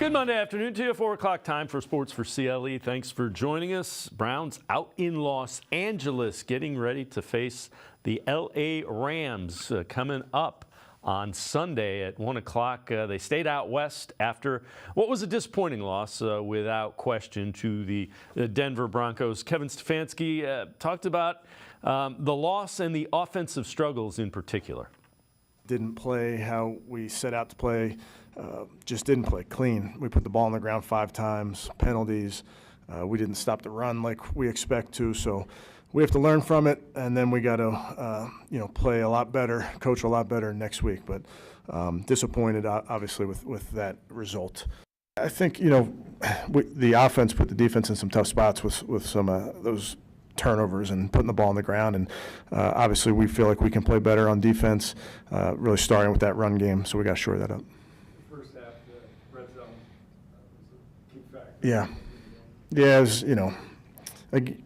Good Monday afternoon to you. 4 o'clock time for Sports4CLE. Thanks for joining us. Browns out in Los Angeles getting ready to face the LA Rams coming up on Sunday at 1 o'clock. They stayed out west after what was a disappointing loss, without question, to the Denver Broncos. Kevin Stefanski talked about the loss and the offensive struggles in particular. Didn't play how we set out to play, just didn't play clean. We put the ball on the ground 5 times, penalties. We didn't stop the run like we expect to, so we have to learn from it, and then we got to, play a lot better, coach a lot better next week. But disappointed, obviously, with that result. I think, the offense put the defense in some tough spots with some of those turnovers and putting the ball on the ground, and obviously we feel like we can play better on defense, really starting with that run game, so we got to shore that up. First half, the red zone was a key factor. Yeah, it was,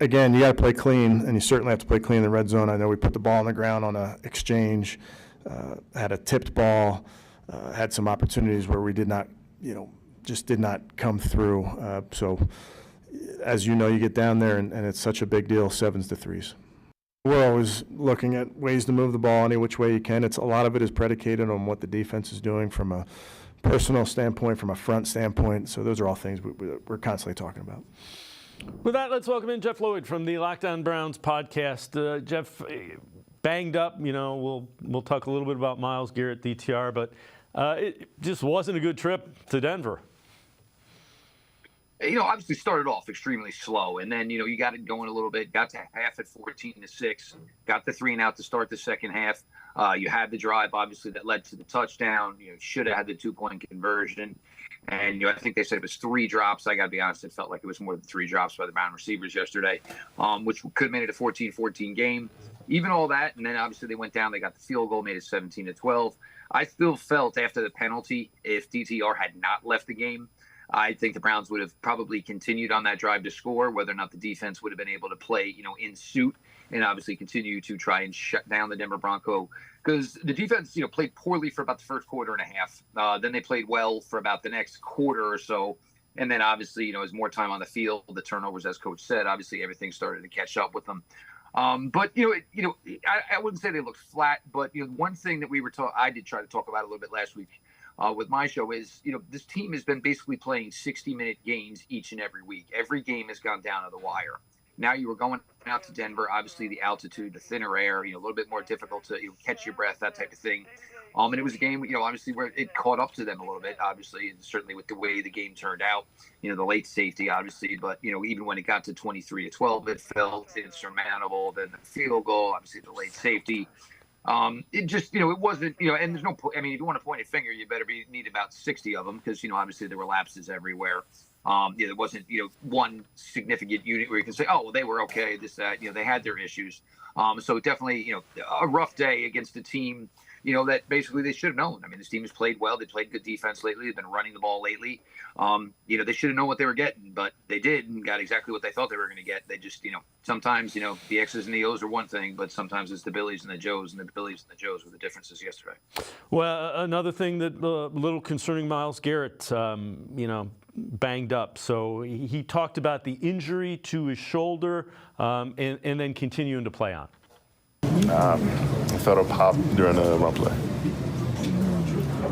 again, you got to play clean, and you certainly have to play clean in the red zone. I know we put the ball on the ground on an exchange, had a tipped ball, had some opportunities where we did not, just did not come through. So as you know, you get down there and it's such a big deal, 7s to 3s. We're always looking at ways to move the ball any which way you can. A lot of it is predicated on what the defense is doing from a personal standpoint, from a front standpoint. So those are all things we're constantly talking about. With that, let's welcome in Jeff Lloyd from the Lockdown Browns podcast. Jeff, banged up, we'll talk a little bit about Myles Garrett, DTR, but it just wasn't a good trip to Denver. Obviously started off extremely slow, and then, you got it going a little bit, got to half at 14-6, got the 3 and out to start the second half. You had the drive, obviously, that led to the touchdown. Should have had the 2-point conversion. And, I think they said it was 3 drops. I got to be honest, it felt like it was more than 3 drops by the Brown receivers yesterday, which could have made it a 14-14 game. Even all that, and then obviously they went down, they got the field goal, made it 17-12. I still felt after the penalty, if DTR had not left the game, I think the Browns would have probably continued on that drive to score, whether or not the defense would have been able to play, in suit and obviously continue to try and shut down the Denver Bronco, because the defense, played poorly for about the first quarter and a half. Then they played well for about the next quarter or so. And then obviously, as more time on the field, the turnovers, as coach said, obviously everything started to catch up with them. But, I wouldn't say they looked flat, but, one thing that I did try to talk about a little bit last week, with my show is, this team has been basically playing 60-minute games each and every week. Every game has gone down to the wire. Now you were going out to Denver, obviously the altitude, the thinner air, a little bit more difficult to catch your breath, that type of thing. And it was a game, obviously where it caught up to them a little bit, obviously, and certainly with the way the game turned out, the late safety, obviously, but, even when it got to 23-12, it felt insurmountable. Then the field goal, obviously the late safety. It just, it wasn't, and there's no point. I mean, if you want to point a finger, you better need about 60 of them because, obviously there were lapses everywhere. There wasn't, one significant unit where you can say, oh, well, they were okay, this, that, they had their issues. So definitely, a rough day against a team, that basically they should have known. I mean, this team has played well. They played good defense lately. They've been running the ball lately. They should have known what they were getting, but they did and got exactly what they thought they were going to get. They just, sometimes, the X's and the O's are one thing, but sometimes it's the Billies and the Joes, and the Billies and the Joes were the differences yesterday. Well, another thing that a little concerning Myles Garrett, banged up. So he talked about the injury to his shoulder and then continuing to play on. I felt a pop during the run play.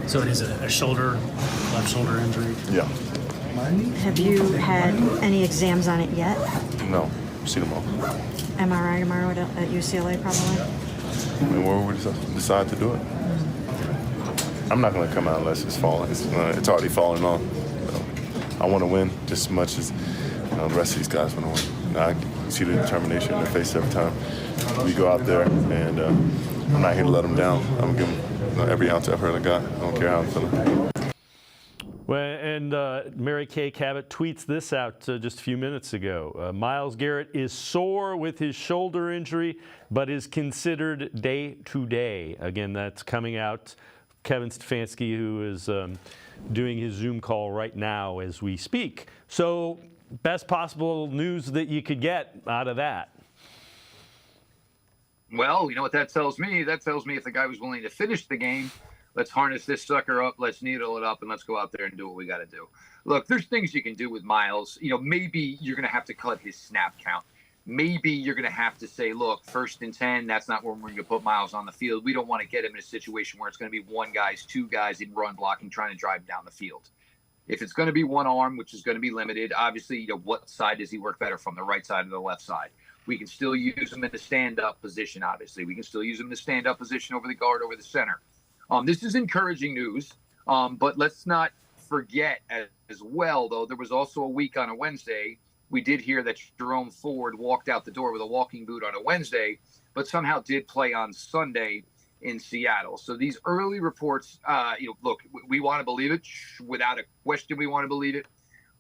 So it is a left shoulder injury? Yeah. Have you had any exams on it yet? No, see them all. MRI tomorrow at UCLA probably? I mean, where we decide to do it. I'm not going to come out unless it's falling. It's already falling on. I want to win just as much as the rest of these guys want to win. I see the determination in their face every time we go out there, and I'm not here to let them down. I'm going to give them every ounce of effort I got. I don't care how I'm feeling. Well, and Mary Kay Cabot tweets this out just a few minutes ago. Myles Garrett is sore with his shoulder injury, but is considered day-to-day. Again, that's coming out. Kevin Stefanski, who is doing his Zoom call right now as we speak. So best possible news that you could get out of that. Well, you know what that tells me? That tells me if the guy was willing to finish the game, let's harness this sucker up, let's needle it up, and let's go out there and do what we got to do. Look, there's things you can do with Miles. Maybe you're going to have to cut his snap count. Maybe you're going to have to say, look, 1st and 10, that's not where we're going to put Miles on the field. We don't want to get him in a situation where it's going to be 1 guy, 2 guys in run blocking trying to drive down the field. If it's going to be 1 arm, which is going to be limited, obviously, what side does he work better from, the right side or the left side? We can still use him in the stand-up position, obviously. We can still use him in the stand-up position over the guard, over the center. This is encouraging news, but let's not forget as well, though, there was also a week on a Wednesday. We did hear that Jerome Ford walked out the door with a walking boot on a Wednesday, but somehow did play on Sunday in Seattle. So these early reports, look, we want to believe it. Without a question, we want to believe it.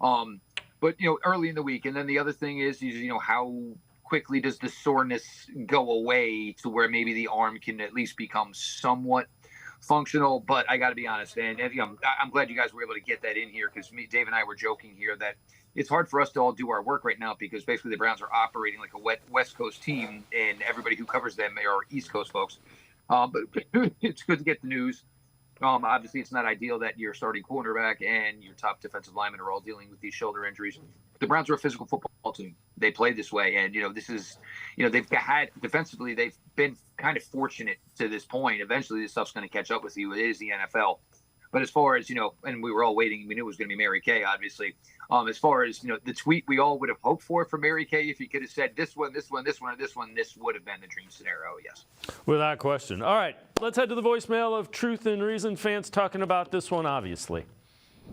But, early in the week. And then the other thing is how quickly does the soreness go away to where maybe the arm can at least become somewhat functional. But I got to be honest, and I'm glad you guys were able to get that in here, because Dave and I were joking here that it's hard for us to all do our work right now, because basically the Browns are operating like a West Coast team, and everybody who covers them are East Coast folks. But it's good to get the news. Obviously, it's not ideal that your starting cornerback and your top defensive linemen are all dealing with these shoulder injuries. The Browns are a physical football team. They play this way, and this is, they've had defensively. They've been kind of fortunate to this point. Eventually, this stuff's going to catch up with you. It is the NFL. But as far as, and we were all waiting, we knew it was going to be Mary Kay, obviously. As far as, the tweet we all would have hoped for Mary Kay, if he could have said this one, this one, this one, or this one, this would have been the dream scenario, yes. Without question. All right, let's head to the voicemail of Truth and Reason fans talking about this one, obviously.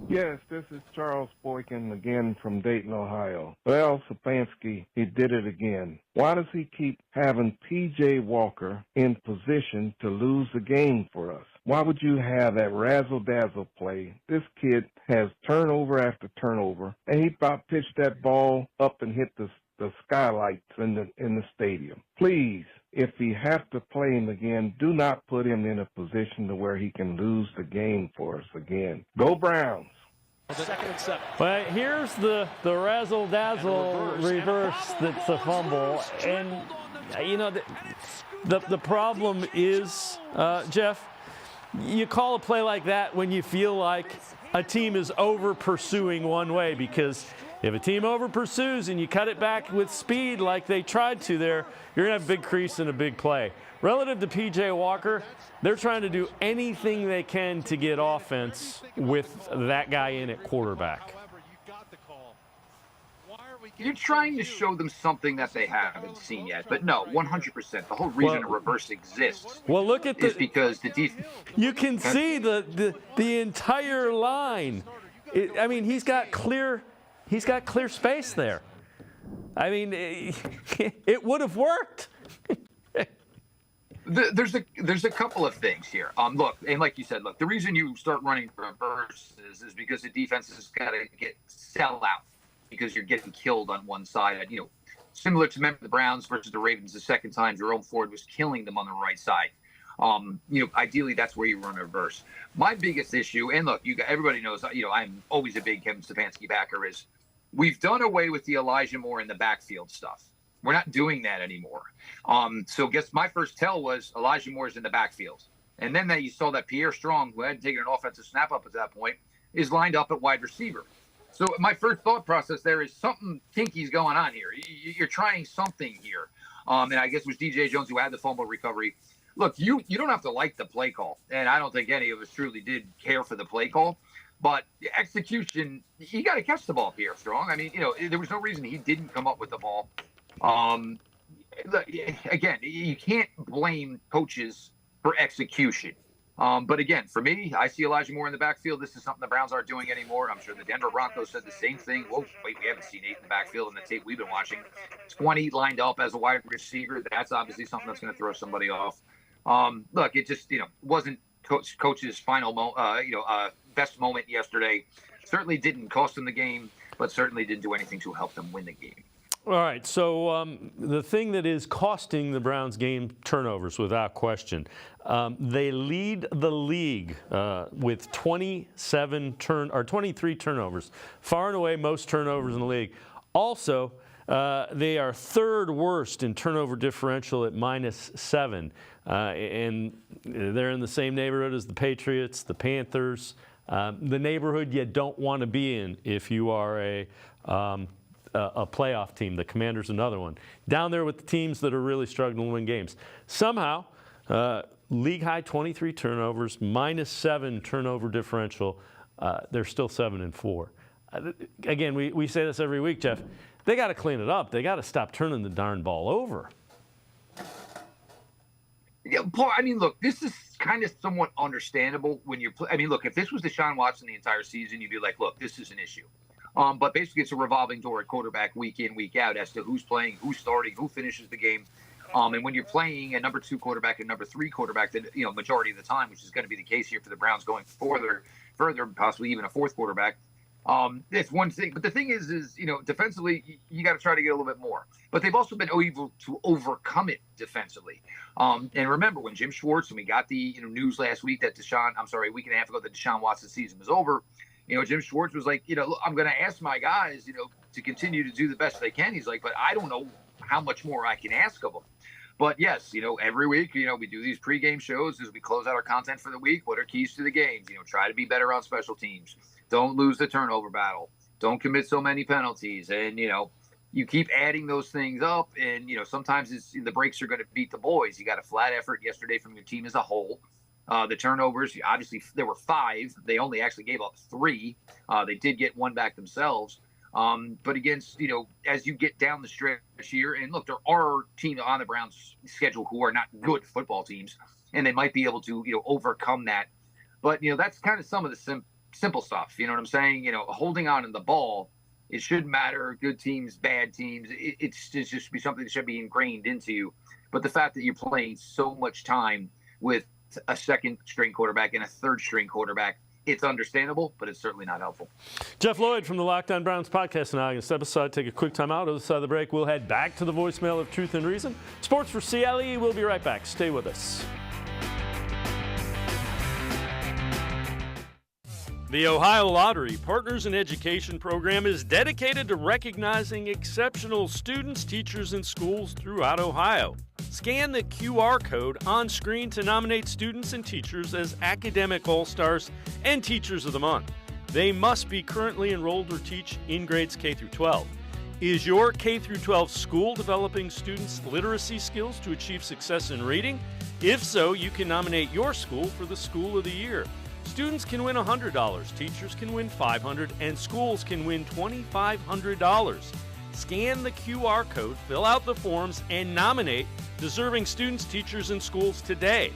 Yes, this is Charles Boykin again from Dayton, Ohio. Well, Stefanski, he did it again. Why does he keep having P.J. Walker in position to lose the game for us? Why would you have that razzle-dazzle play? This kid has turnover after turnover, and he about pitched that ball up and hit the skylights in the stadium. Please, if you have to play him again, do not put him in a position to where he can lose the game for us again. Go Browns. 2nd and 7. Well, here's the razzle-dazzle reverse that's a fumble. And, the problem is, Jeff, you call a play like that when you feel like a team is over-pursuing one way, because if a team over-pursues and you cut it back with speed like they tried to there, you're going to have a big crease and a big play. Relative to P.J. Walker, they're trying to do anything they can to get offense with that guy in at quarterback. You're trying to show them something that they haven't seen yet. But no, 100%. The whole reason a reverse exists is because the defense. You can see the entire line. He's got clear space there. It would have worked. There's a couple of things here. Look, and like you said, the reason you start running reverses is because the defense has got to sell out, because you're getting killed on one side. Similar to remember the Browns versus the Ravens the second time, Jerome Ford was killing them on the right side. Ideally that's where you run a reverse. My biggest issue, and look, everybody knows, I'm always a big Kevin Stefanski backer, is we've done away with the Elijah Moore in the backfield stuff. We're not doing that anymore. So guess my first tell was Elijah Moore's in the backfield. And then you saw that Pierre Strong, who hadn't taken an offensive snap up at that point, is lined up at wide receiver. So my first thought process there is something kinky's going on here. You're trying something here. And I guess it was DJ Jones who had the fumble recovery. Look, you don't have to like the play call. And I don't think any of us truly did care for the play call. But the execution, you got to catch the ball, Pierre Strong. There was no reason he didn't come up with the ball. Again, you can't blame coaches for execution. But again, for me, I see Elijah Moore in the backfield. This is something the Browns aren't doing anymore. I'm sure the Denver Broncos said the same thing. Whoa, wait, we haven't seen 8 in the backfield in the tape we've been watching. 20 lined up as a wide receiver. That's obviously something that's going to throw somebody off. Look, it just, wasn't coach's final, best moment yesterday. Certainly didn't cost them the game, but certainly didn't do anything to help them win the game. All right, so the thing that is costing the Browns game, turnovers, without question. They lead the league with 23 turnovers, far and away most turnovers in the league. Also, They are third worst in turnover differential at -7. And they're in the same neighborhood as the Patriots, the Panthers, the neighborhood you don't want to be in if you are a playoff team. The Commanders, another one. Down there with the teams that are really struggling to win games. Somehow, league high 23 turnovers, -7 turnover differential. They're still 7-4. Again, we say this every week, Jeff. They got to clean it up. They got to stop turning the darn ball over. Yeah, Paul, I mean, look, this is kind of somewhat understandable when you're I mean, look, if this was Deshaun Watson the entire season, you'd be like, look, this is an issue. But basically, it's a revolving door at quarterback week in, week out as to who's playing, who's starting, who finishes the game. And when you're playing a number 2 quarterback and number 3 quarterback, that majority of the time, which is going to be the case here for the Browns going further, possibly even a 4th quarterback. It's one thing, but the thing is defensively, you got to try to get a little bit more. But they've also been able to overcome it defensively. And remember when Jim Schwartz, and we got the news last week that a week and a half ago that Deshaun Watson's season was over. Jim Schwartz was like, look, I'm going to ask my guys, to continue to do the best they can. He's like, but I don't know how much more I can ask of them. But yes, every week, we do these pregame shows as we close out our content for the week. What are keys to the games? Try to be better on special teams. Don't lose the turnover battle. Don't commit so many penalties. And, you keep adding those things up. And, sometimes the breaks are going to beat the boys. You got a flat effort yesterday from your team as a whole. The turnovers, obviously, there were 5. They only actually gave up 3. They did get 1 back themselves. But against, as you get down the stretch here, and look, there are teams on the Browns' schedule who are not good football teams, and they might be able to, overcome that. But, that's kind of some of the simple stuff. You know what I'm saying? Holding on to the ball, it shouldn't matter. Good teams, bad teams. It's just be something that should be ingrained into you. But the fact that you're playing so much time with a 2nd-string quarterback and a 3rd-string quarterback, it's understandable, but it's certainly not helpful. Jeff Lloyd from the Locked On Browns podcast. And I'm going to step aside, take a quick time out. Other side of the break, we'll head back to the voicemail of Truth and Reason. Sports for CLE. We'll be right back. Stay with us. The Ohio Lottery Partners in Education program is dedicated to recognizing exceptional students, teachers, and schools throughout Ohio. Scan the QR code on screen to nominate students and teachers as Academic All-Stars and Teachers of the Month. They must be currently enrolled or teach in grades K through 12. Is your K through 12 school developing students' literacy skills to achieve success in reading? If so, you can nominate your school for the School of the Year. Students can win $100, teachers can win $500, and schools can win $2,500. Scan the QR code, fill out the forms, and nominate deserving students, teachers, and schools today.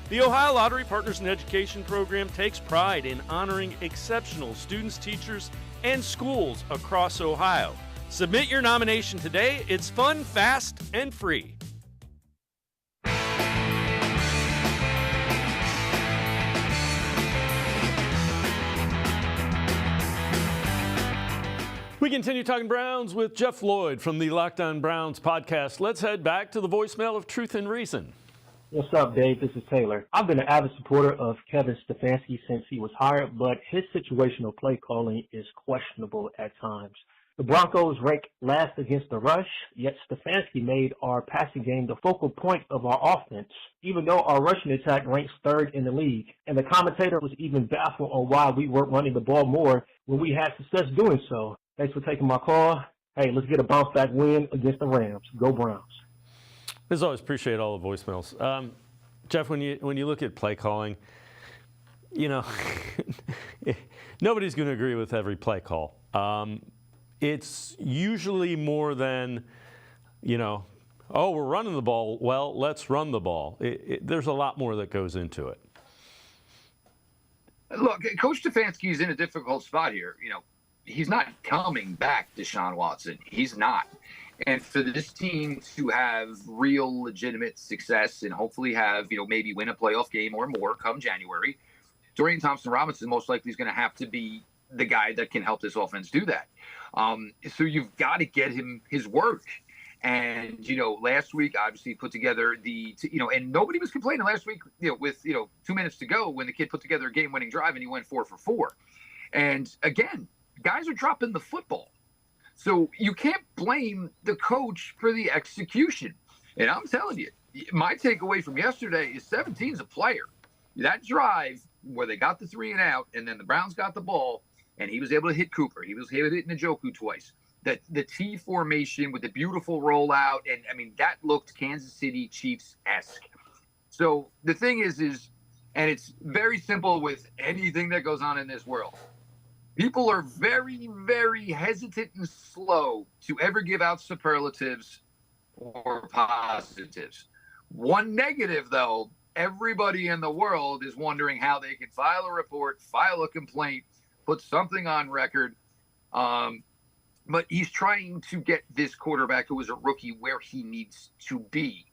The Ohio Lottery Partners in Education program takes pride in honoring exceptional students, teachers, and schools across Ohio. Submit your nomination today. It's fun, fast, and free. We continue talking Browns with Jeff Lloyd from the Locked On Browns podcast. Let's head back to the voicemail of Truth and Reason. What's up, Dave? This is Taylor. I've been an avid supporter of Kevin Stefanski since he was hired, but his situational play calling is questionable at times. The Broncos rank last against the rush, yet Stefanski made our passing game the focal point of our offense, even though our rushing attack ranks 3rd in the league. And the commentator was even baffled on why we weren't running the ball more when we had success doing so. Thanks for taking my call. Hey, let's get a bounce-back win against the Rams. Go Browns. As always, appreciate all the voicemails. Jeff, when you look at play calling, nobody's going to agree with every play call. It's usually more than, we're running the ball. Well, let's run the ball. There's a lot more that goes into it. Look, Coach Stefanski is in a difficult spot here. He's not coming back, Deshaun Watson. He's not. And for this team to have real legitimate success and hopefully have, maybe win a playoff game or more come January, Dorian Thompson-Robinson most likely is going to have to be the guy that can help this offense do that. So you've got to get him his work. And, last week, obviously put together and nobody was complaining last week, with, 2 minutes to go when the kid put together a game-winning drive and he went 4 for 4. And again, guys are dropping the football. So you can't blame the coach for the execution. And I'm telling you, my takeaway from yesterday is 17's a player. That drive where they got the 3 and out, and then the Browns got the ball, and he was able to hit Cooper. He was able to hit Njoku twice. The T formation with the beautiful rollout, and I mean that looked Kansas City Chiefs-esque. So the thing is, and it's very simple with anything that goes on in this world. People are very, very hesitant and slow to ever give out superlatives or positives. One negative, though, everybody in the world is wondering how they can file a report, file a complaint, put something on record. But he's trying to get this quarterback who is a rookie where he needs to be.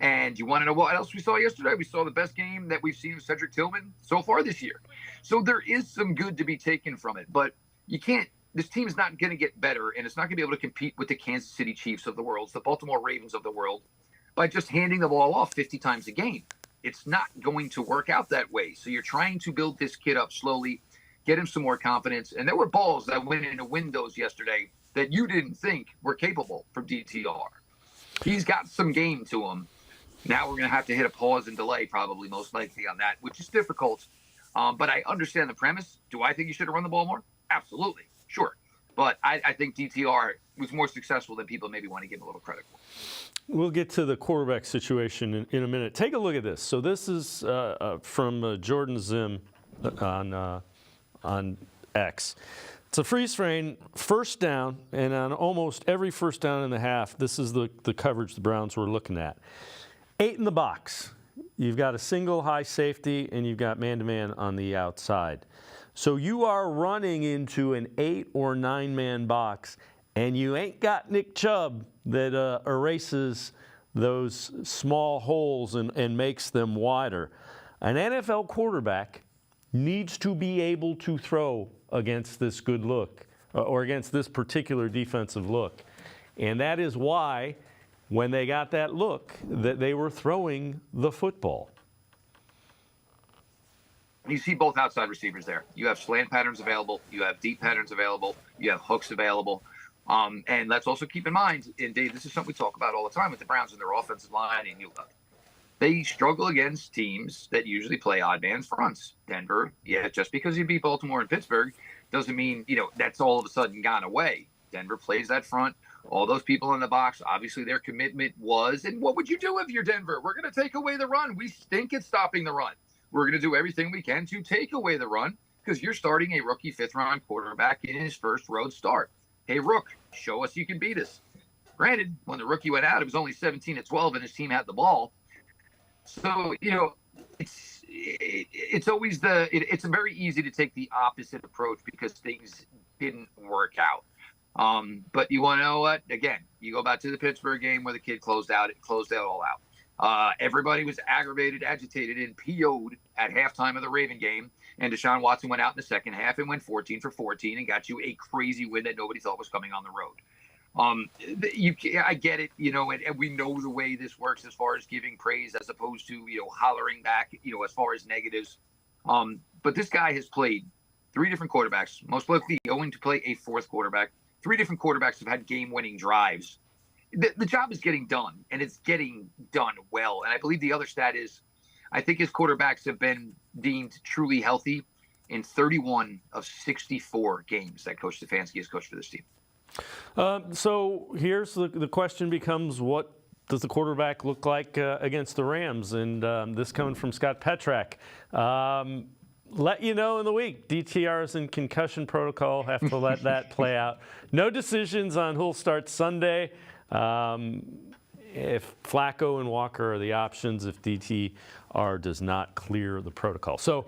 And you want to know what else we saw yesterday? We saw the best game that we've seen of Cedric Tillman so far this year. So there is some good to be taken from it. But you can't – this team's not going to get better, and it's not going to be able to compete with the Kansas City Chiefs of the world, the Baltimore Ravens of the world, by just handing the ball off 50 times a game. It's not going to work out that way. So you're trying to build this kid up slowly, get him some more confidence. And there were balls that went into windows yesterday that you didn't think were capable from DTR. He's got some game to him. Now we're going to have to hit a pause and delay probably most likely on that, which is difficult. But I understand the premise. Do I think you should have run the ball more? Absolutely. Sure. But I think DTR was more successful than people maybe want to give a little credit for. We'll get to the quarterback situation in a minute. Take a look at this. So this is from Jordan Zim on X. It's a freeze frame, first down, and on almost every first down in the half, this is the coverage the Browns were looking at. 8 in the box. You've got a single high safety, and you've got man-to-man on the outside. So you are running into an 8 or 9-man box, and you ain't got Nick Chubb that erases those small holes and makes them wider. An NFL quarterback needs to be able to throw against this good look, or against this particular defensive look. And that is why, when they got that look, that they were throwing the football. You see both outside receivers there. You have slant patterns available. You have deep patterns available. You have hooks available. And let's also keep in mind, and Dave, this is something we talk about all the time with the Browns and their offensive line. And they struggle against teams that usually play odd man fronts. Denver, yeah, just because you beat Baltimore and Pittsburgh doesn't mean, that's all of a sudden gone away. Denver plays that front. All those people in the box, obviously their commitment was, and what would you do if you're Denver? We're going to take away the run. We stink at stopping the run. We're going to do everything we can to take away the run because you're starting a rookie fifth-round quarterback in his first road start. Hey, Rook, show us you can beat us. Granted, when the rookie went out, it was only 17-12 and his team had the ball. So, it's always it's very easy to take the opposite approach because things didn't work out. But you want to know what? Again, you go back to the Pittsburgh game where the kid closed it all out. Everybody was aggravated, agitated, and PO'd at halftime of the Raven game. And Deshaun Watson went out in the second half and went 14 for 14 and got you a crazy win that nobody thought was coming on the road. I get it, and we know the way this works as far as giving praise as opposed to, hollering back, as far as negatives. But this guy has played 3 different quarterbacks, most likely going to play a 4th quarterback. 3 different quarterbacks have had game-winning drives. The job is getting done, and it's getting done well. And I believe the other stat is I think his quarterbacks have been deemed truly healthy in 31 of 64 games that Coach Stefanski has coached for this team. So here's the question becomes, what does the quarterback look like against the Rams? And this coming from Scott Petrak. Let you know in the week. DTR is in concussion protocol. Have to let that play out. No decisions on who'll start Sunday. If Flacco and Walker are the options, if DTR does not clear the protocol. So,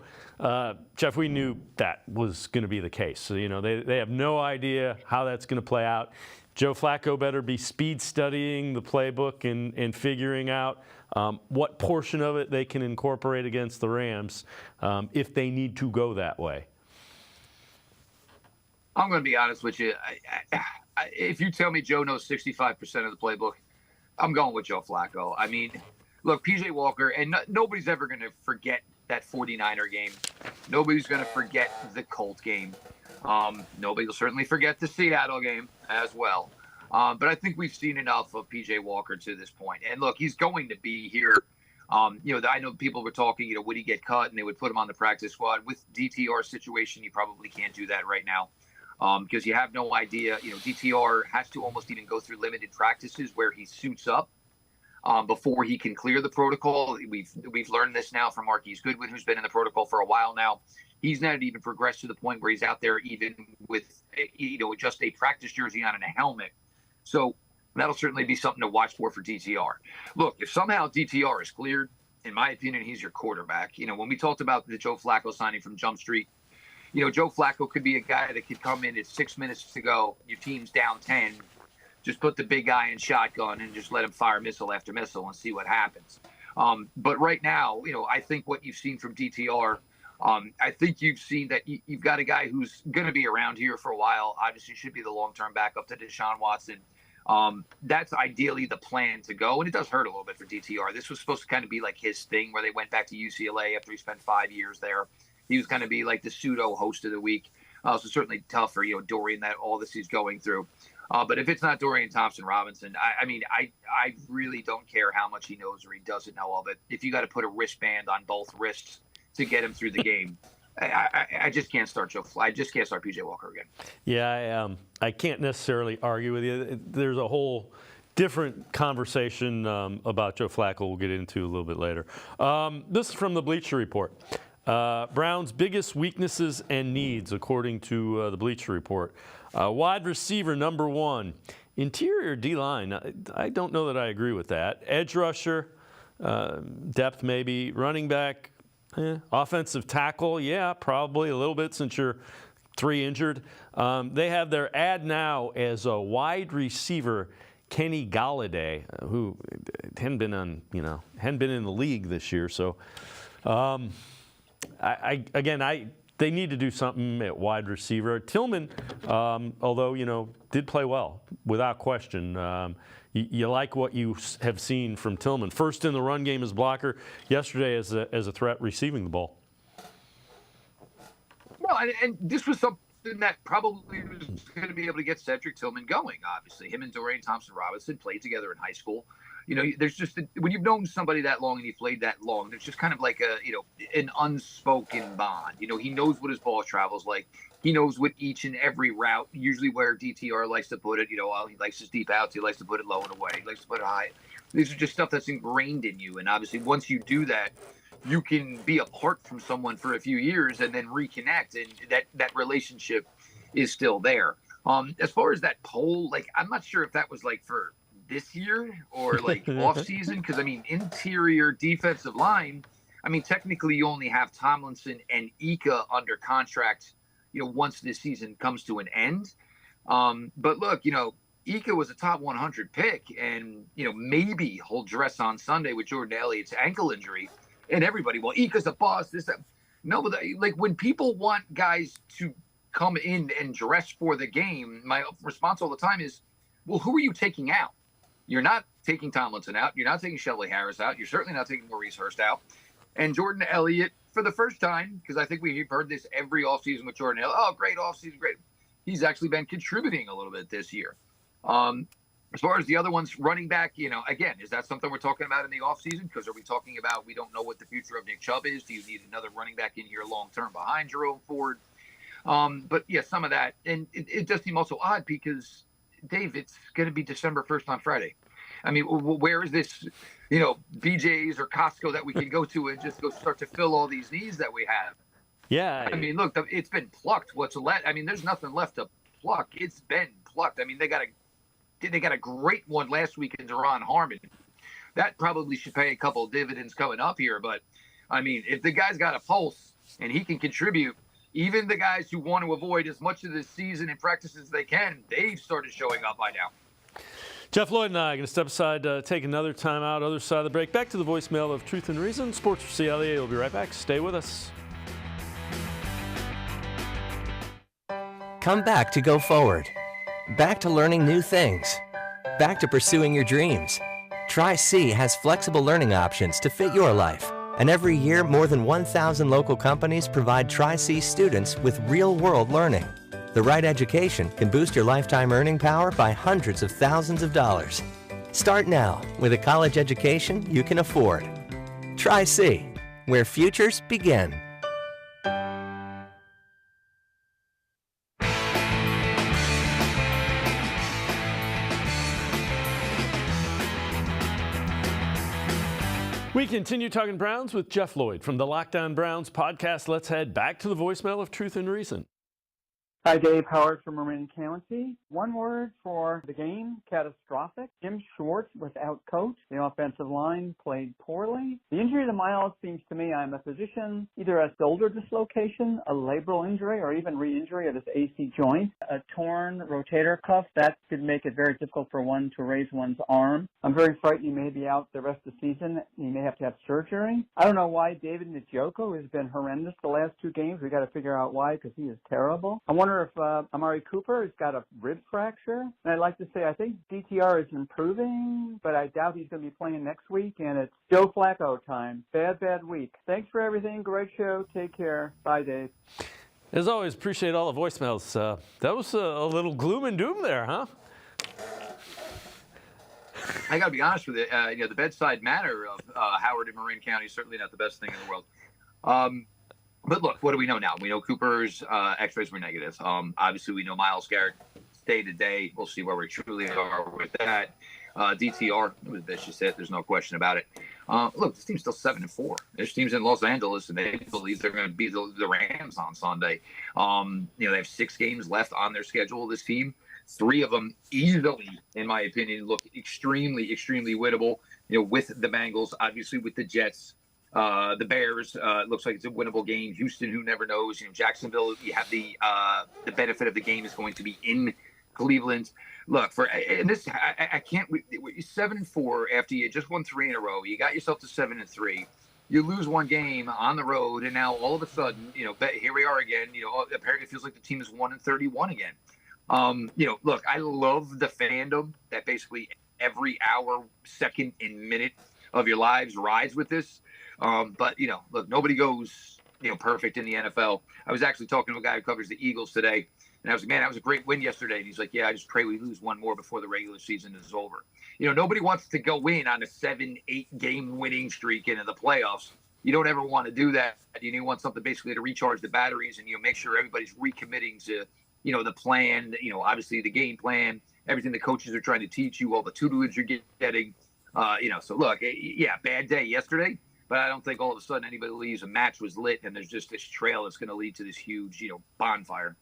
Jeff, we knew that was going to be the case. So, they have no idea how that's going to play out. Joe Flacco better be speed studying the playbook and figuring out what portion of it they can incorporate against the Rams if they need to go that way. I'm going to be honest with you. If you tell me Joe knows 65% of the playbook, I'm going with Joe Flacco. I mean, look, P.J. Walker, and nobody's ever going to forget that 49er game. Nobody's going to forget the Colt game. Nobody will certainly forget the Seattle game as well. But I think we've seen enough of P.J. Walker to this point. And look, he's going to be here. I know people were talking, would he get cut and they would put him on the practice squad. With DTR situation, you probably can't do that right now because you have no idea. DTR has to almost even go through limited practices where he suits up before he can clear the protocol. We've learned this now from Marquise Goodwin, who's been in the protocol for a while now. He's not even progressed to the point where he's out there even with, just a practice jersey on and a helmet. So that'll certainly be something to watch for DTR. Look, if somehow DTR is cleared, in my opinion, he's your quarterback. When we talked about the Joe Flacco signing from Jump Street, Joe Flacco could be a guy that could come in at 6 minutes to go. Your team's down 10. Just put the big guy in shotgun and just let him fire missile after missile and see what happens. But right now, I think what you've seen from DTR, I think you've seen that you've got a guy who's going to be around here for a while. Obviously, should be the long-term backup to Deshaun Watson. That's ideally the plan to go. And it does hurt a little bit for DTR. This was supposed to kind of be like his thing where they went back to UCLA after he spent 5 years there. He was going to be like the pseudo host of the week. So certainly tough for, Dorian, that all this he's going through. But if it's not Dorian Thompson-Robinson, I really don't care how much he knows or he doesn't know of it. If you got to put a wristband on both wrists to get him through the game, I just can't start I just can't start PJ Walker again. Yeah, I can't necessarily argue with you. There's a whole different conversation about Joe Flacco we'll get into a little bit later. This is from the Bleacher Report. Brown's biggest weaknesses and needs, according to the Bleacher Report. Wide receiver, number 1. Interior D-line, I don't know that I agree with that. Edge rusher, depth maybe. Running back, offensive tackle, yeah, probably a little bit since you're 3 injured. They have their ad now as a wide receiver, Kenny Golladay, who hadn't been in the league this year. So, they need to do something at wide receiver. Tillman, although, did play well, without question. You like what you have seen from Tillman. First in the run game as blocker, yesterday as a threat receiving the ball. No, and this was something that probably was going to be able to get Cedric Tillman going, obviously. Him and Dorian Thompson-Robinson played together in high school. There's just when you've known somebody that long and you've played that long, there's just kind of like an unspoken bond. He knows what his ball travels like. He knows what each and every route, usually where DTR likes to put it. He likes his deep outs. He likes to put it low and away. He likes to put it high. These are just stuff that's ingrained in you. And obviously, once you do that, you can be apart from someone for a few years and then reconnect, and that relationship is still there. As far as that poll, I'm not sure if that was for this year or off season, because interior defensive line, technically you only have Tomlinson and Ika under contract once this season comes to an end. But look, Ika was a top 100 pick, and maybe he'll dress on Sunday with Jordan Elliott's ankle injury, and everybody, well, Ika's a boss, this, that. No, but when people want guys to come in and dress for the game, my response all the time is, well, who are you taking out? You're not taking Tomlinson out. You're not taking Shelby Harris out. You're certainly not taking Maurice Hurst out. And Jordan Elliott, for the first time, because I think we've heard this every offseason with Jordan Elliott. Oh, great offseason, great. He's actually been contributing a little bit this year. As far as the other ones, running back, again, is that something we're talking about in the offseason? Because are we talking about we don't know what the future of Nick Chubb is? Do you need another running back in here long-term behind Jerome Ford? But, yeah, some of that. And it does seem also odd because, Dave, it's going to be December 1st on Friday. Where is this, BJ's or Costco that we can go to and just go start to fill all these needs that we have? Yeah. Look, it's been plucked. What's left? There's nothing left to pluck. It's been plucked. They got a great one last week in Deron Harmon. That probably should pay a couple of dividends coming up here. But, if the guy's got a pulse and he can contribute, even the guys who want to avoid as much of the season and practice as they can, they've started showing up by now. Jeff Lloyd and I are going to step aside, take another timeout, other side of the break. Back to the voicemail of Truth and Reason. Sports4CLE. We'll be right back. Stay with us. Come back to go forward. Back to learning new things. Back to pursuing your dreams. Tric-C has flexible learning options to fit your life. And every year, more than 1,000 local companies provide Tric-C students with real-world learning. The right education can boost your lifetime earning power by hundreds of thousands of dollars. Start now with a college education you can afford. Tric-C, where futures begin. We continue talking Browns with Jeff Lloyd from the Lockdown Browns podcast. Let's head back to the voicemail of Truth and Reason. Hi, Dave Howard from Marin County. One word for the game, catastrophic. Jim Schwartz without coach. The offensive line played poorly. The injury to Miles seems to me, I'm a physician, either a shoulder dislocation, a labral injury, or even re-injury of his AC joint. A torn rotator cuff, that could make it very difficult for one to raise one's arm. I'm very frightened he may be out the rest of the season. He may have to have surgery. I don't know why David Njoku has been horrendous the last 2 games. We got to figure out why, because he is terrible. I wonder if Amari Cooper has got a rib fracture. And I'd like to say I think DTR is improving, but I doubt he's going to be playing next week, and it's Joe Flacco time. Bad week. Thanks for everything. Great show. Take care. Bye, Dave. As always, appreciate all the voicemails. That was a little gloom and doom there, huh? I got to be honest with you. The bedside manner of Howard in Marin County is certainly not the best thing in the world. But look, what do we know now? We know Cooper's X-rays were negative. Obviously, we know Myles Garrett day to day. We'll see where we truly are with that. DTR, it was a vicious hit. There's no question about it. Look, this team's still 7-4. This team's in Los Angeles, and they believe they're going to beat the Rams on Sunday. They have 6 games left on their schedule, this team. 3 of them easily, in my opinion, look extremely, extremely winnable. With the Bengals, obviously with the Jets. The Bears, it looks like it's a winnable game. Houston, who never knows? Jacksonville, you have the benefit of the game is going to be in Cleveland. Look, I can't. 7-4 after you just won 3 in a row. You got yourself to 7-3. You lose 1 game on the road, and now all of a sudden, here we are again. Apparently it feels like the team is 1-31 again. Look, I love the fandom that basically every hour, second, and minute of your lives rides with this. But look, nobody goes, perfect in the NFL. I was actually talking to a guy who covers the Eagles today, and I was like, man, that was a great win yesterday. And he's like, yeah, I just pray we lose 1 more before the regular season is over. Nobody wants to go in on a 7-8 game winning streak into the playoffs. You don't ever want to do that. You want something basically to recharge the batteries and, make sure everybody's recommitting to, the plan, obviously the game plan, everything the coaches are trying to teach you, all the tutelage you're getting. So look, bad day yesterday. But I don't think all of a sudden anybody believes a match was lit and there's just this trail that's going to lead to this huge, bonfire.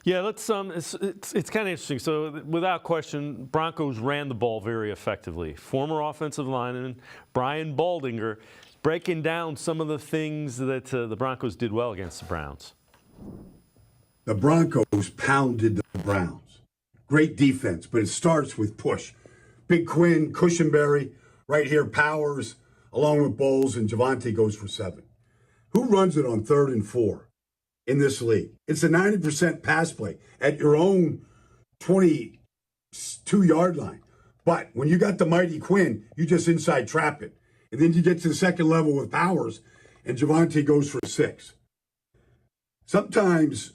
Yeah, let's. It's kind of interesting. So, without question, Broncos ran the ball very effectively. Former offensive lineman Brian Baldinger breaking down some of the things that the Broncos did well against the Browns. The Broncos pounded the Browns. Great defense, but it starts with push. Big Quinn, Cushenberry, right here, Powers, along with Bowles, and Javonte goes for 7. Who runs it on 3rd and 4 in this league? It's a 90% pass play at your own 22-yard line. But when you got the mighty Quinn, you just inside trap it. And then you get to the second level with Powers, and Javonte goes for 6. Sometimes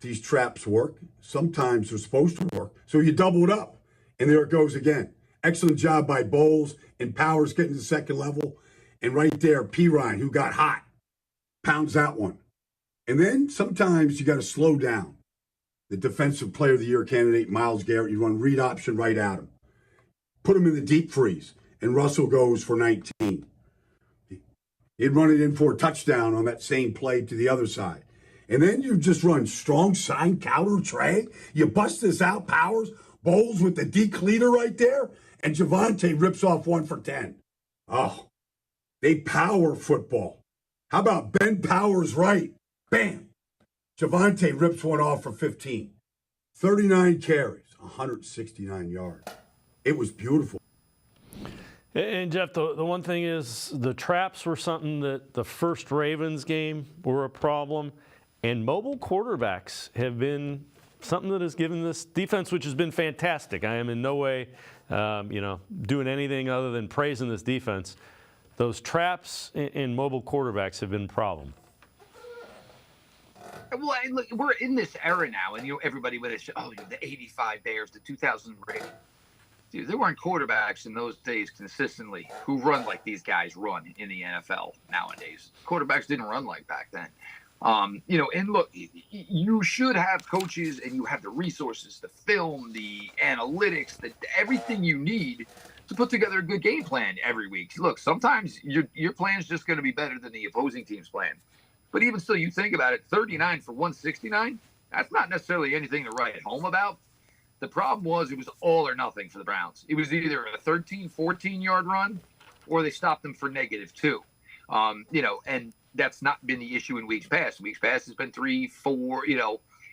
these traps work. Sometimes they're supposed to work. So you double it up, and there it goes again. Excellent job by Bowles and Powers getting to the second level. And right there, Pirine, who got hot, pounds that one. And then sometimes you got to slow down. The Defensive Player of the Year candidate, Myles Garrett, you run read option right at him. Put him in the deep freeze, and Russell goes for 19. He'd run it in for a touchdown on that same play to the other side. And then you just run strong sign counter Trey. You bust this out, Powers, Bowles with the deke leader right there, and Javonte rips off 1 for 10. Oh, they power football. How about Ben Powers right? Bam! Javonte rips one off for 15. 39 carries, 169 yards. It was beautiful. And Jeff, the one thing is the traps were something that the first Ravens game were a problem. And mobile quarterbacks have been something that has given this defense, which has been fantastic. I am in no way, doing anything other than praising this defense. those traps in mobile quarterbacks have been a problem. Well, look, we're in this era now, and everybody with it. Oh, the '85 Bears, the 2000 Brady. Dude, there weren't quarterbacks in those days consistently who run like these guys run in the NFL nowadays. Quarterbacks didn't run like back then. And look, you should have coaches, and you have the resources, the film, the analytics, everything you need to put together a good game plan every week. Look, sometimes your plan is just going to be better than the opposing team's plan. But even still, you think about it, 39 for 169, that's not necessarily anything to write home about. The problem was it was all or nothing for the Browns. It was either a 13, 14-yard run, or they stopped them for -2. And that's not been the issue in weeks past. Weeks past has been 3, 4,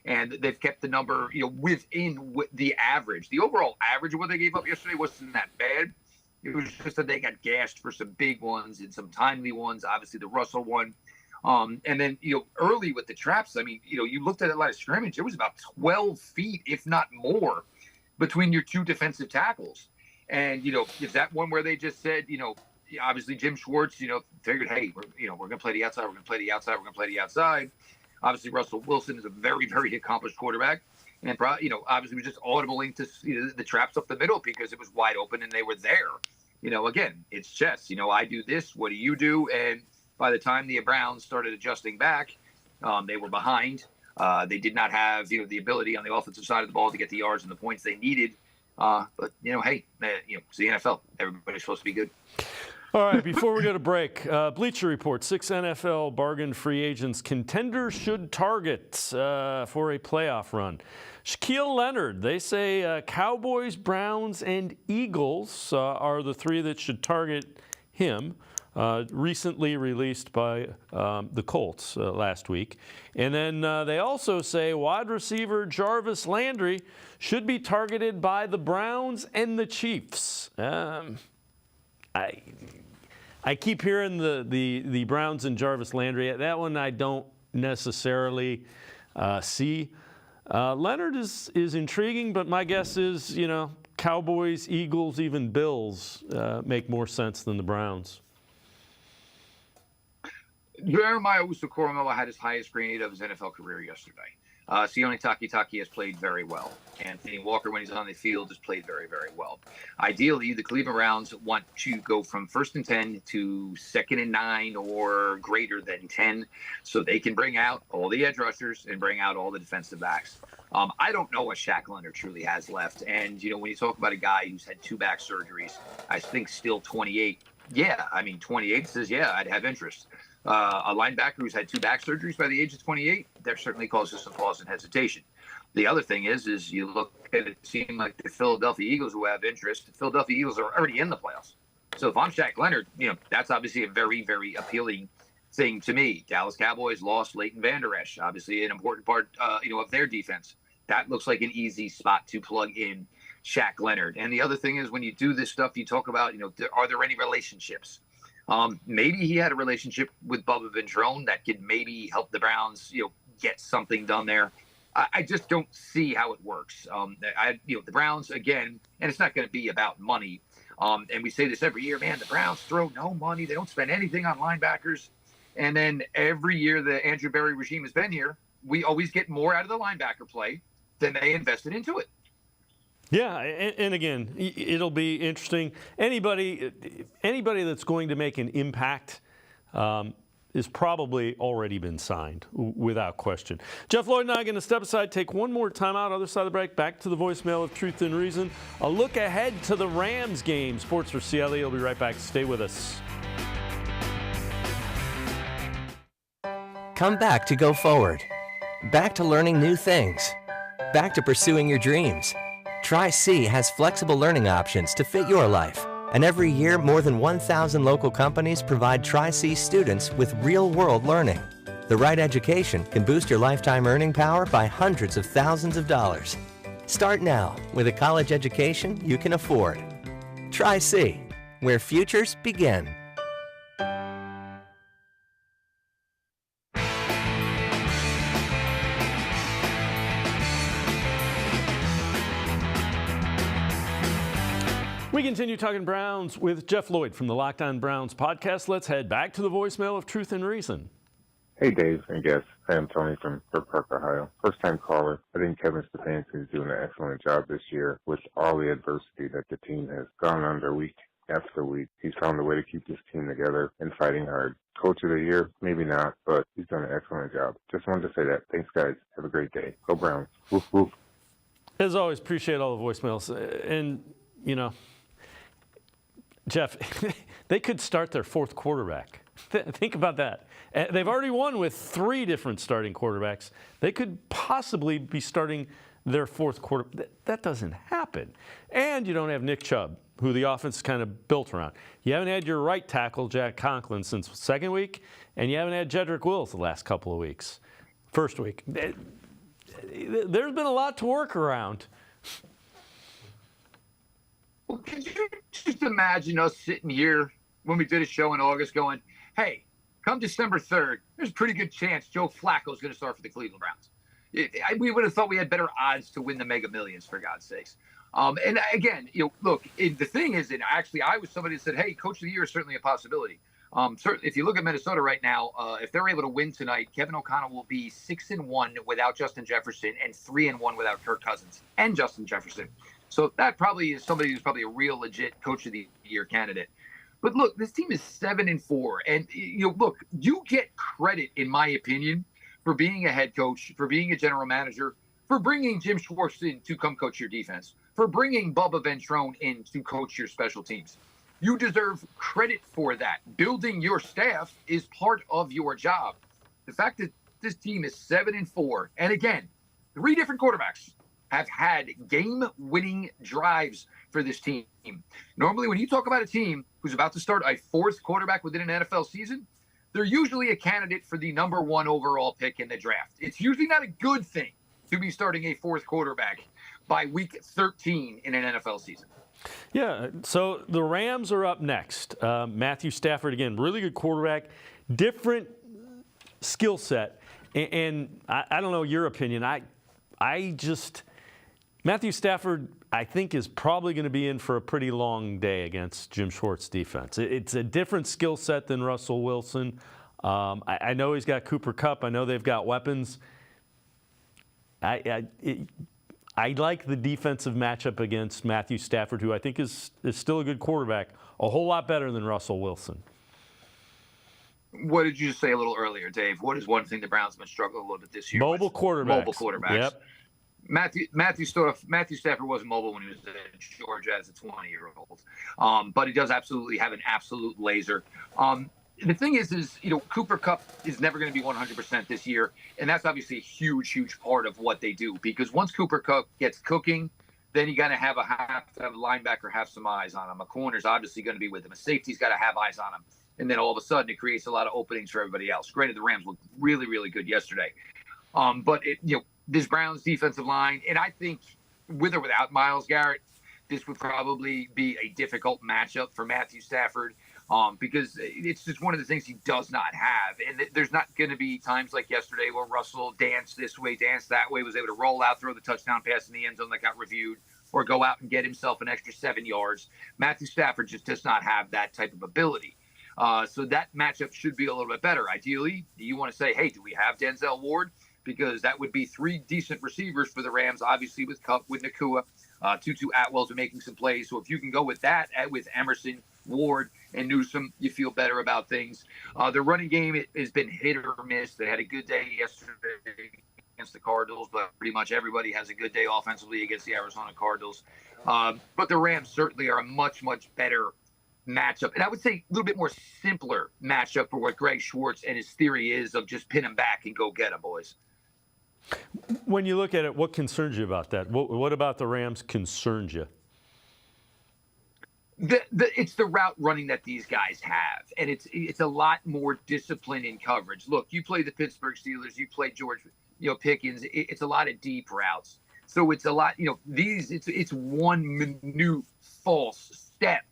and they've kept the number, within the average. The overall average of what they gave up yesterday wasn't that bad. It was just that they got gashed for some big ones and some timely ones, obviously the Russell one. And then, early with the traps, I mean, you looked at it like a scrimmage, there was about 12 feet, if not more, between your two defensive tackles. And, if that one where they just said, obviously Jim Schwartz, figured, hey, we're going to play the outside, we're going to play the outside, we're going to play the outside. Obviously, Russell Wilson is a very, very accomplished quarterback. And, obviously was just audibling to the traps up the middle because it was wide open and they were there. Again, it's chess. I do this, what do you do? And by the time the Browns started adjusting back, they were behind. They did not have, the ability on the offensive side of the ball to get the yards and the points they needed. But, hey, it's the NFL. Everybody's supposed to be good. All right, before we go to break, Bleacher Report, 6 NFL bargain free agents contenders should target for a playoff run. Shaquille Leonard, they say Cowboys, Browns, and Eagles are the 3 that should target him. Recently released by the Colts last week. And then they also say wide receiver Jarvis Landry should be targeted by the Browns and the Chiefs. I keep hearing the Browns and Jarvis Landry. That one I don't necessarily see. Leonard is intriguing, but my guess is, Cowboys, Eagles, even Bills make more sense than the Browns. Jeremiah Owusu-Koramoah had his highest grade of his NFL career yesterday. Sione Takitaki has played very well. Anthony Walker, when he's on the field, has played very, very well. Ideally, the Cleveland Browns want to go from 1st and 10 to 2nd and 9 or greater than 10 so they can bring out all the edge rushers and bring out all the defensive backs. I don't know what Shaq Leonard truly has left. And, when you talk about a guy who's had 2 back surgeries, I think still 28. Yeah, 28 says, yeah, I'd have interest. A linebacker who's had 2 back surgeries by the age of 28, that certainly causes some pause and hesitation. The other thing is you look at it seem like the Philadelphia Eagles who have interest. The Philadelphia Eagles are already in the playoffs. So if I'm Shaq Leonard, that's obviously a very, very appealing thing to me. Dallas Cowboys lost Leighton Vander Esch, obviously an important part, of their defense. That looks like an easy spot to plug in Shaq Leonard. And the other thing is when you do this stuff, you talk about, are there any relationships? Maybe he had a relationship with Bubba Ventrone that could maybe help the Browns, get something done there. I just don't see how it works. The Browns, again, and it's not going to be about money. And we say this every year, man, the Browns throw no money. They don't spend anything on linebackers. And then every year the Andrew Berry regime has been here, we always get more out of the linebacker play than they invested into it. Yeah, and again, it'll be interesting. Anybody that's going to make an impact is probably already been signed, without question. Jeff Lloyd and I are going to step aside, take one more timeout, other side of the break, back to the voicemail of Truth and Reason. A look ahead to the Rams game. Sports for CLE. We'll be right back. Stay with us. Come back to go forward. Back to learning new things. Back to pursuing your dreams. Tric-C has flexible learning options to fit your life. And every year, more than 1,000 local companies provide Tric-C students with real-world learning. The right education can boost your lifetime earning power by hundreds of thousands of dollars. Start now with a college education you can afford. Tric-C, where futures begin. We continue talking Browns with Jeff Lloyd from the Locked On Browns podcast. Let's head back to the voicemail of Truth and Reason. Hey, Dave and guests. I am Tony from Brook Park, Ohio. First-time caller. I think Kevin Stefanski is doing an excellent job this year with all the adversity that the team has gone under week after week. He's found a way to keep this team together and fighting hard. Coach of the year, maybe not, but he's done an excellent job. Just wanted to say that. Thanks, guys. Have a great day. Go Browns. Woof, woof. As always, appreciate all the voicemails. And, you know, Jeff, they could start their fourth quarterback. Think about that. They've already won with 3 different starting quarterbacks. They could possibly be starting their fourth quarter. That doesn't happen. And you don't have Nick Chubb, who the offense is kind of built around. You haven't had your right tackle, Jack Conklin, since second week, and you haven't had Jedrick Wills the last couple of weeks. First week. There's been a lot to work around. Well, could you just imagine us sitting here when we did a show in August going, hey, come December 3rd, there's a pretty good chance Joe Flacco is going to start for the Cleveland Browns. We would have thought we had better odds to win the Mega Millions, for God's sakes. And again, look, the thing is, and actually I was somebody that said, hey, Coach of the Year is certainly a possibility. Certainly, if you look at Minnesota right now, if they're able to win tonight, Kevin O'Connell will be 6-1 without Justin Jefferson and 3-1 without Kirk Cousins and Justin Jefferson. So that probably is somebody who's probably a real legit Coach of the Year candidate. But look, this team is 7-4, and look, you get credit, in my opinion, for being a head coach, for being a general manager, for bringing Jim Schwartz in to come coach your defense, for bringing Bubba Ventrone in to coach your special teams. You deserve credit for that. Building your staff is part of your job. The fact that this team is 7-4, and again, 3 different quarterbacks have had game-winning drives for this team. Normally, when you talk about a team who's about to start a 4th quarterback within an NFL season, they're usually a candidate for the number 1 overall pick in the draft. It's usually not a good thing to be starting a 4th quarterback by week 13 in an NFL season. Yeah, so the Rams are up next. Matthew Stafford, again, really good quarterback, different skill set. And I don't know your opinion. Matthew Stafford, I think, is probably going to be in for a pretty long day against Jim Schwartz's defense. It's a different skill set than Russell Wilson. I know he's got Cooper Kupp. I know they've got weapons. I like the defensive matchup against Matthew Stafford, who I think is still a good quarterback, a whole lot better than Russell Wilson. What did you say a little earlier, Dave? What is one thing the Browns have been struggling a little bit this year? Mobile quarterbacks. Mobile quarterbacks. Yep. Matthew Stafford wasn't mobile when he was at Georgia as a 20-year-old, but he does absolutely have an absolute laser. The thing is Cooper Kupp is never going to be 100% this year, and that's obviously a huge, huge part of what they do. Because once Cooper Kupp gets cooking, then you got to have a linebacker have some eyes on him. A corner's obviously going to be with him. A safety's got to have eyes on him, and then all of a sudden it creates a lot of openings for everybody else. Granted, the Rams looked really, really good yesterday, but this Browns defensive line, and I think with or without Myles Garrett, this would probably be a difficult matchup for Matthew Stafford. Because it's just one of the things he does not have. And there's not going to be times like yesterday where Russell danced this way, danced that way, was able to roll out, throw the touchdown pass in the end zone that got reviewed, or go out and get himself an extra 7 yards. Matthew Stafford just does not have that type of ability. So that matchup should be a little bit better. Ideally, do you want to say, hey, do we have Denzel Ward? Because that would be 3 decent receivers for the Rams, obviously with Kupp, with Nakua. Tutu Atwell's been making some plays. So if you can go with that, with Emerson, Ward, and Newsome, you feel better about things. The running game has been hit or miss. They had a good day yesterday against the Cardinals, but pretty much everybody has a good day offensively against the Arizona Cardinals. But the Rams certainly are a much, much better matchup. And I would say a little bit more simpler matchup for what Greg Schwartz and his theory is of just pin them back and go get them, boys. When you look at it, what concerns you about that? What about the Rams concerns you? It's the route running that these guys have, and it's a lot more discipline in coverage. Look, you play the Pittsburgh Steelers, you play George, Pickens. It's a lot of deep routes, so it's a lot. It's one minute false step,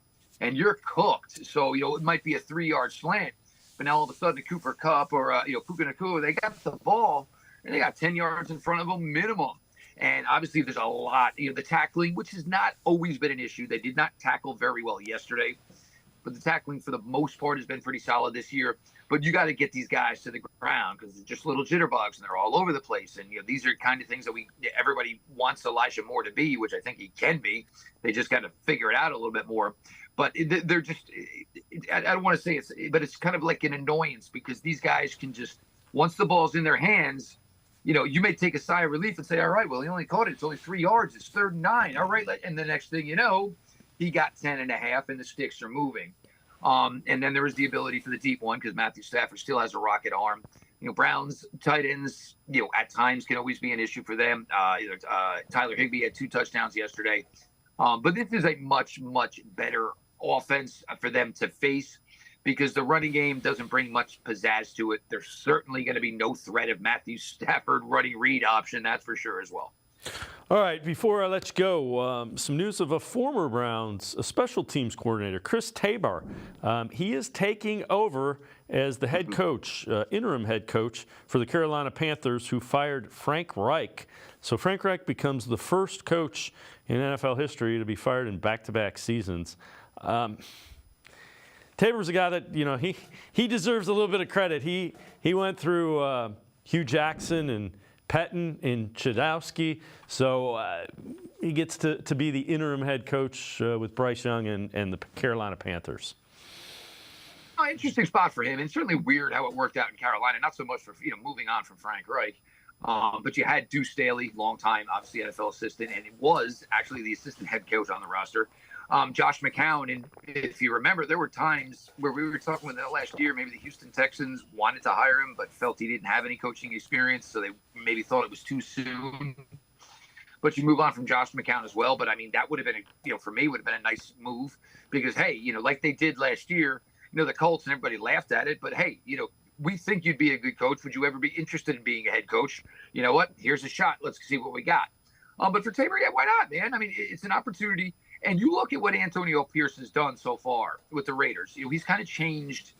and you're cooked. So it might be a 3-yard slant, but now all of a sudden, Cooper Kupp or Puka Nakua, they got the ball and they got 10 yards in front of them minimum. And obviously there's a lot, the tackling, which has not always been an issue. They did not tackle very well yesterday, but the tackling for the most part has been pretty solid this year. But you got to get these guys to the ground because they're just little jitterbugs and they're all over the place. And, these are kind of things that everybody wants Elijah Moore to be, which I think he can be. They just got to figure it out a little bit more. But they're just, I don't want to say it's kind of like an annoyance because these guys can just, once the ball's in their hands, you may take a sigh of relief and say, all right, well, he only caught it. It's only 3 yards. It's 3rd and 9. All right. And the next thing you know, he got 10.5 and the sticks are moving. And then there is the ability for the deep one because Matthew Stafford still has a rocket arm. Browns tight ends, at times can always be an issue for them. Tyler Higbee had 2 touchdowns yesterday. But this is a much, much better offense for them to face because the running game doesn't bring much pizzazz to it. There's certainly going to be no threat of Matthew Stafford running read option, that's for sure as well. All right, before I let you go, some news of a former Browns special teams coordinator, Chris Tabor. He is taking over as the head coach, interim head coach for the Carolina Panthers, who fired Frank Reich. So Frank Reich becomes the first coach in NFL history to be fired in back-to-back seasons. Tabor's a guy that, he deserves a little bit of credit. He went through Hugh Jackson and Pettin and Chadowski, so he gets to be the interim head coach with Bryce Young and the Carolina Panthers. Interesting spot for him, and certainly weird how it worked out in Carolina. Not so much for moving on from Frank Reich, but you had Deuce Staley, longtime obviously NFL assistant, and it was actually the assistant head coach on the roster. Josh McCown, and if you remember, there were times where we were talking with that last year, maybe the Houston Texans wanted to hire him, but felt he didn't have any coaching experience, so they maybe thought it was too soon. But you move on from Josh McCown as well. But I mean, that would have been, for me, would have been a nice move because, hey, like they did last year, the Colts and everybody laughed at it, but hey, we think you'd be a good coach. Would you ever be interested in being a head coach? You know what? Here's a shot. Let's see what we got. But for Tabor, yeah, why not, man? I mean, it's an opportunity. And you look at what Antonio Pierce has done so far with the Raiders. He's kind of changed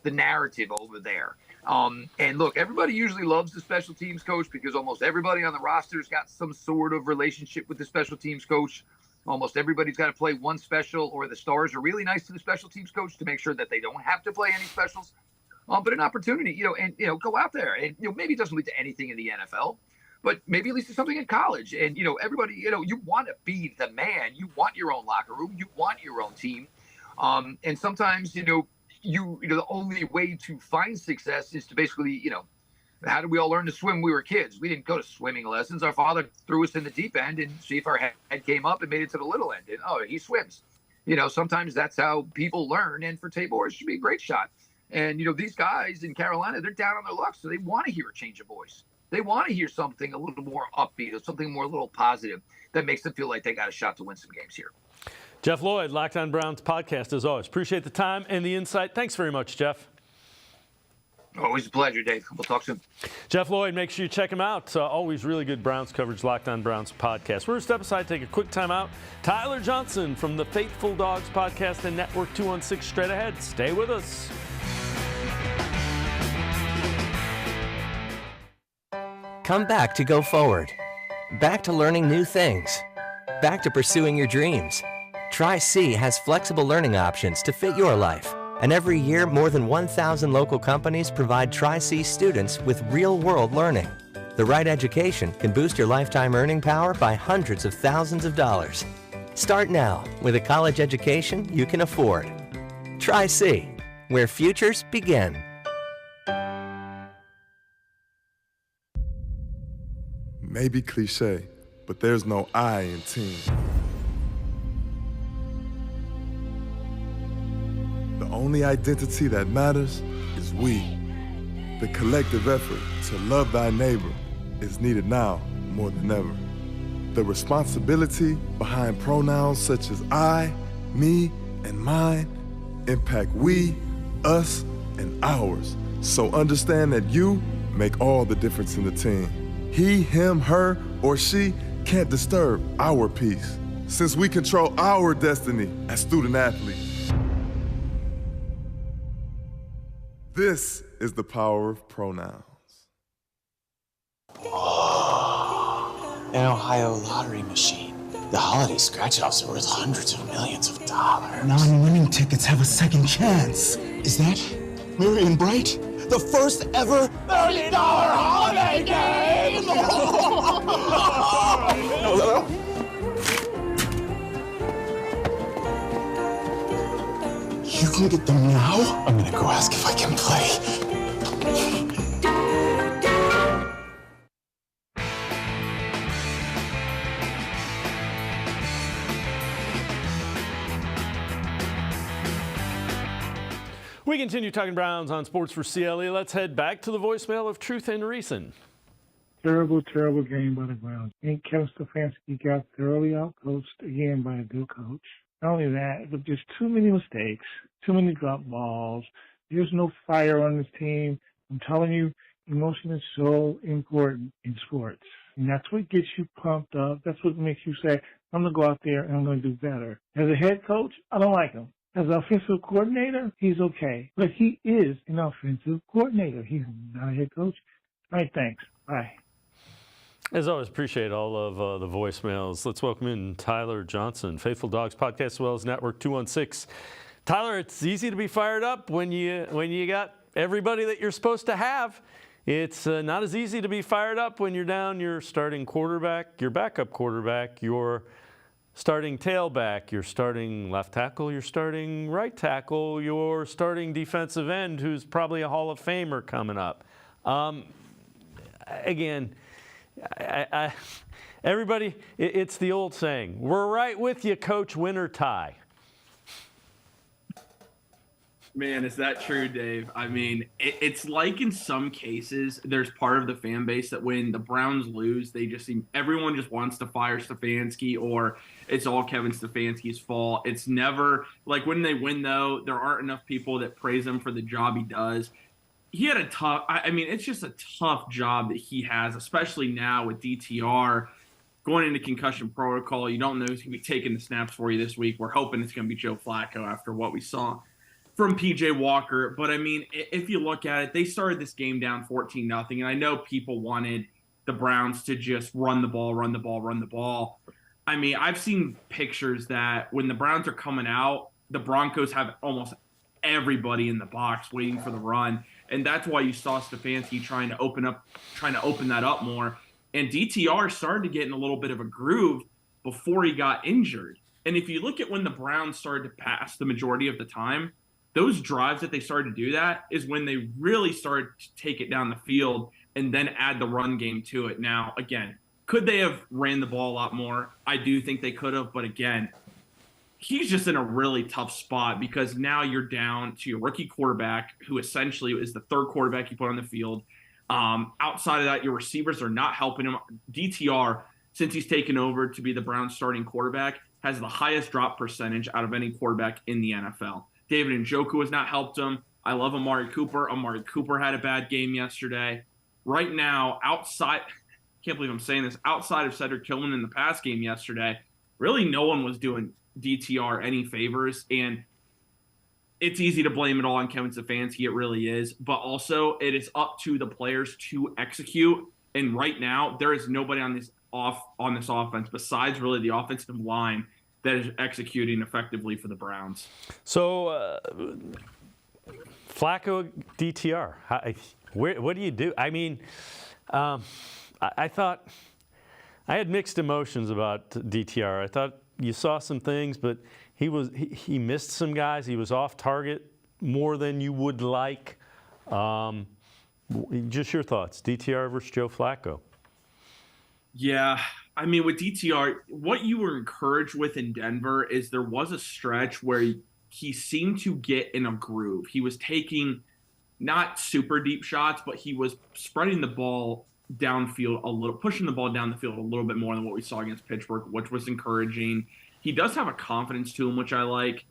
the narrative over there. And look, everybody usually loves the special teams coach because almost everybody on the roster's got some sort of relationship with the special teams coach. Almost everybody's got to play one special, or the stars are really nice to the special teams coach to make sure that they don't have to play any specials. But an opportunity, and go out there and maybe it doesn't lead to anything in the NFL. But maybe at least it's something in college. And, everybody, you want to be the man. You want your own locker room. You want your own team. And sometimes, the only way to find success is to basically, how did we all learn to swim when we were kids? We didn't go to swimming lessons. Our father threw us in the deep end and see if our head came up and made it to the little end. And, he swims. Sometimes that's how people learn. And for Tabor, it should be a great shot. And, these guys in Carolina, they're down on their luck. So they want to hear a change of voice. They want to hear something a little more upbeat or something more a little positive that makes them feel like they got a shot to win some games here. Jeff Lloyd, Locked On Browns podcast, as always. Appreciate the time and the insight. Thanks very much, Jeff. Always a pleasure, Dave. We'll talk soon. Jeff Lloyd, make sure you check him out. Always really good Browns coverage, Locked On Browns podcast. We're going to step aside, take a quick time out. Tyler Johnson from the Faithful Dogs podcast and Network 216 straight ahead. Stay with us. Come back to go forward. Back to learning new things. Back to pursuing your dreams. Tric-C has flexible learning options to fit your life. And every year, more than 1,000 local companies provide Tric-C students with real-world learning. The right education can boost your lifetime earning power by hundreds of thousands of dollars. Start now with a college education you can afford. Tric-C, where futures begin. Maybe cliche, but there's no I in team. The only identity that matters is we. The collective effort to love thy neighbor is needed now more than ever. The responsibility behind pronouns such as I, me, and mine impact we, us, and ours. So understand that you make all the difference in the team. He, him, her, or she can't disturb our peace, since we control our destiny as student athletes. This is the power of pronouns. an Ohio lottery machine. The holiday scratch-offs are worth hundreds of millions of dollars. Non-winning tickets have a second chance. Is that Marion Bright? The first ever $30 holiday game! No. You can get them now? I'm gonna go ask if I can play. We continue talking Browns on Sports4CLE. Let's head back to the voicemail of Truth and Reason. Terrible game by the Browns. And Kevin Stefanski got thoroughly outcoached again by a good coach. Not only that, but just too many mistakes, too many drop balls. There's no fire on this team. I'm telling you, emotion is so important in sports. And that's what gets you pumped up. That's what makes you say, I'm going to go out there and I'm going to do better. As a head coach, I don't like him. As an offensive coordinator, he's okay. But he is an offensive coordinator. He's not a head coach. All right, thanks. Bye. As always, appreciate all of the voicemails. Let's welcome in Tyler Johnson, Faithful Dogs Podcast as well as Network 216. Tyler, it's easy to be fired up when you got everybody that you're supposed to have. It's not as easy to be fired up when you're down your starting quarterback, your backup quarterback, your starting tailback, your starting left tackle, your starting right tackle, your starting defensive end, who's probably a Hall of Famer coming up. Everybody, it's the old saying, we're right with you, coach, win or tie. Man, is that true, Dave? I mean, it's like in some cases, there's part of the fan base that when the Browns lose, everyone just wants to fire Stefanski, or it's all Kevin Stefanski's fault. It's never like when they win, though, there aren't enough people that praise him for the job he does. He had it's just a tough job that he has, especially now with DTR going into concussion protocol. You don't know who's going to be taking the snaps for you this week. We're hoping it's going to be Joe Flacco after what we saw from PJ Walker. But, I mean, if you look at it, they started this game down 14-0, and I know people wanted the Browns to just run the ball. I mean, I've seen pictures that when the Browns are coming out, the Broncos have almost everybody in the box waiting for the run, and that's why you saw Stefanski trying to open that up more. And DTR started to get in a little bit of a groove before he got injured. And if you look at when the Browns started to pass the majority of the time, those drives that they started to do that is when they really started to take it down the field and then add the run game to it. Now, again, could they have ran the ball a lot more? I do think they could have, but again, he's just in a really tough spot because now you're down to your rookie quarterback, who essentially is the third quarterback you put on the field. Outside of that, your receivers are not helping him. DTR, since he's taken over to be the Browns starting quarterback, has the highest drop percentage out of any quarterback in the NFL. David Njoku has not helped him. I love Amari Cooper. Amari Cooper had a bad game yesterday. Right now, can't believe I'm saying this, outside of Cedric Tillman in the pass game yesterday, really no one was doing DTR any favors. And it's easy to blame it all on Kevin Stefanski. It really is. But also, it is up to the players to execute. And right now, there is nobody on this offense besides really the offensive line that is executing effectively for the Browns. So, Flacco, DTR, what do you do? I mean, I thought I had mixed emotions about DTR. I thought you saw some things, but he missed some guys. He was off target more than you would like. Just your thoughts, DTR versus Joe Flacco. Yeah, I mean, with DTR, what you were encouraged with in Denver is there was a stretch where he seemed to get in a groove. He was taking not super deep shots, but he was spreading the ball downfield a little, pushing the ball down the field a little bit more than what we saw against Pittsburgh, which was encouraging. He does have a confidence to him, which I like.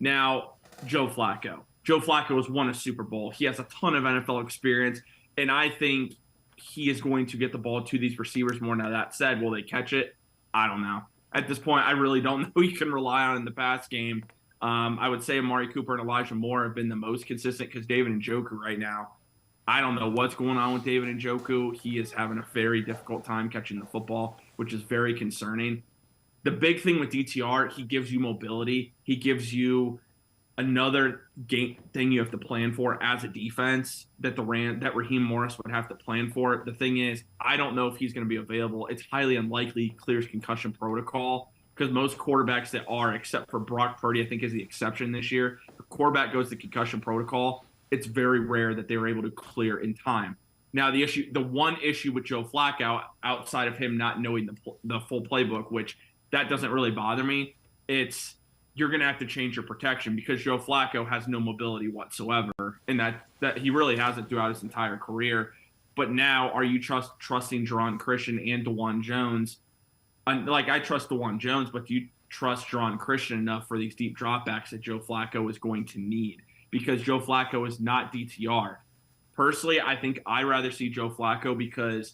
Now, Joe Flacco. Joe Flacco has won a Super Bowl. He has a ton of NFL experience, and I think he is going to get the ball to these receivers more. Now, that said, will they catch it? I don't know. At this point, I really don't know who you can rely on in the pass game. I would say Amari Cooper and Elijah Moore have been the most consistent because David Njoku right now, I don't know what's going on with David Njoku. He is having a very difficult time catching the football, which is very concerning. The big thing with DTR, he gives you mobility. He gives you another game thing you have to plan for as a defense that Raheem Morris would have to plan for. The thing is, I don't know if he's going to be available. It's highly unlikely he clears concussion protocol because most quarterbacks that are, except for Brock Purdy, I think is the exception this year. The quarterback goes to concussion protocol. It's very rare that they were able to clear in time. Now, the one issue with Joe Flacco, outside of him not knowing the full playbook, which that doesn't really bother me, it's you're going to have to change your protection because Joe Flacco has no mobility whatsoever, and that he really hasn't throughout his entire career. But now, are you trusting Jerron Christian and DeJuan Jones? Like, I trust DeJuan Jones, but do you trust Jerron Christian enough for these deep dropbacks that Joe Flacco is going to need? Because Joe Flacco is not DTR. Personally, I think I'd rather see Joe Flacco because,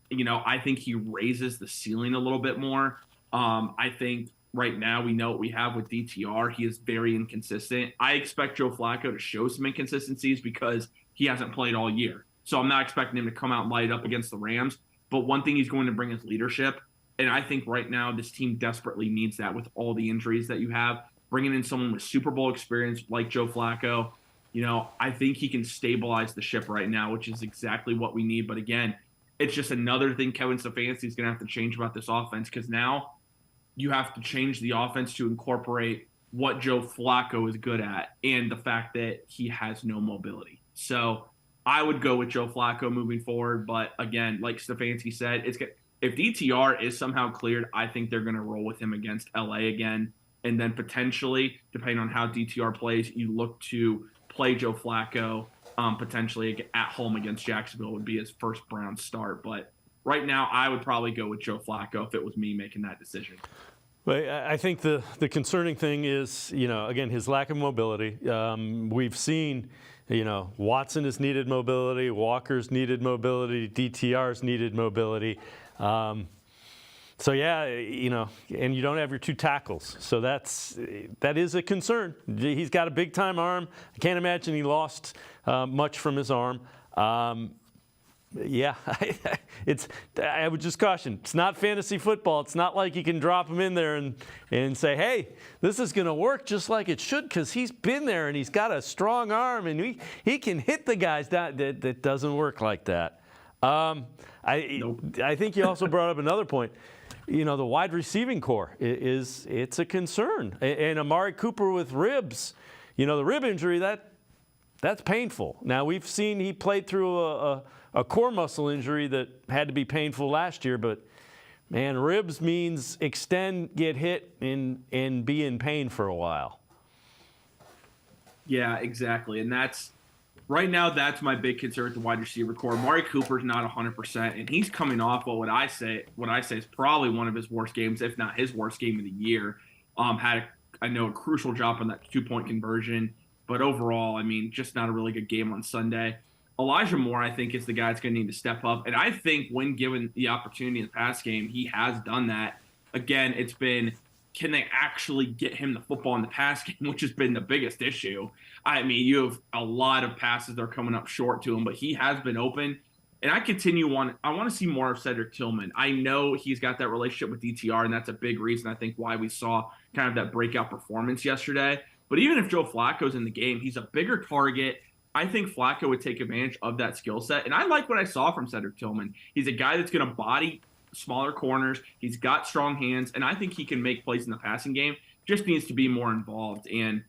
I think he raises the ceiling a little bit more. I think right now we know what we have with DTR. He is very inconsistent. I expect Joe Flacco to show some inconsistencies because he hasn't played all year. So I'm not expecting him to come out and light up against the Rams. But one thing he's going to bring is leadership. And I think right now this team desperately needs that with all the injuries that you have. Bringing in someone with Super Bowl experience like Joe Flacco, I think he can stabilize the ship right now, which is exactly what we need. But again, it's just another thing Kevin Stefanski is going to have to change about this offense because now you have to change the offense to incorporate what Joe Flacco is good at and the fact that he has no mobility. So I would go with Joe Flacco moving forward. But again, like Stefanski said, if DTR is somehow cleared, I think they're going to roll with him against LA again. And then potentially, depending on how DTR plays, you look to play Joe Flacco potentially at home against Jacksonville would be his first Browns start. But right now, I would probably go with Joe Flacco if it was me making that decision. Well, I think the concerning thing is, again, his lack of mobility. We've seen, Watson has needed mobility, Walker's needed mobility, DTR's needed mobility. So yeah, and you don't have your two tackles, so that is a concern. He's got a big time arm. I can't imagine he lost much from his arm. Yeah, I would just caution. It's not fantasy football. It's not like you can drop him in there and say, hey, this is going to work just like it should because he's been there and he's got a strong arm and he can hit the guys. That doesn't work like that. I think you also brought up another point. The wide receiving core it's a concern. And Amari Cooper with ribs, the rib injury, that's painful. Now, we've seen he played through a core muscle injury that had to be painful last year, but, man, ribs means extend, get hit, and be in pain for a while. Yeah, exactly. And right now, that's my big concern with the wide receiver core. Amari Cooper's not 100%, and he's coming off what I say is probably one of his worst games, if not his worst game of the year. Had a crucial job on that 2-point conversion, but overall, just not a really good game on Sunday. Elijah Moore, I think, is the guy that's going to need to step up, and I think when given the opportunity in the pass game, he has done that. Again, it's been, can they actually get him the football in the pass game, which has been the biggest issue. You have a lot of passes that are coming up short to him, but he has been open. And I want to see more of Cedric Tillman. I know he's got that relationship with DTR, and that's a big reason, I think, why we saw kind of that breakout performance yesterday. But even if Joe Flacco's in the game, he's a bigger target. I think Flacco would take advantage of that skill set. And I like what I saw from Cedric Tillman. He's a guy that's going to body smaller corners. He's got strong hands, and I think he can make plays in the passing game. Just needs to be more involved. And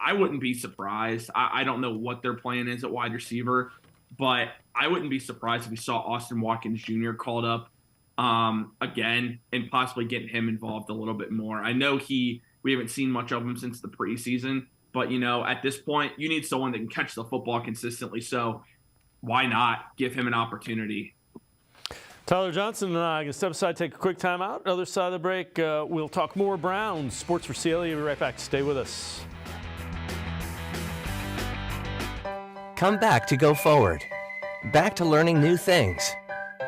I wouldn't be surprised. I don't know what their plan is at wide receiver, but I wouldn't be surprised if we saw Austin Watkins Jr. called up again and possibly getting him involved a little bit more. I know we haven't seen much of him since the preseason, but, at this point, you need someone that can catch the football consistently. So why not give him an opportunity? Tyler Johnson and I are going to step aside, take a quick time out. Other side of the break, we'll talk more Browns. Sports for CLE. We'll be right back. Stay with us. Come back to go forward. Back to learning new things.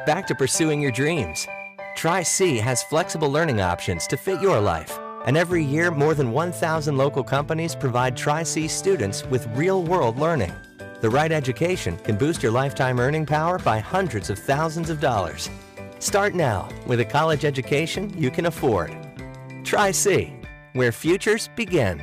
Back to pursuing your dreams. Tric-C has flexible learning options to fit your life. And every year, more than 1,000 local companies provide Tric-C students with real-world learning. The right education can boost your lifetime earning power by hundreds of thousands of dollars. Start now with a college education you can afford. Tri-C, where futures begin.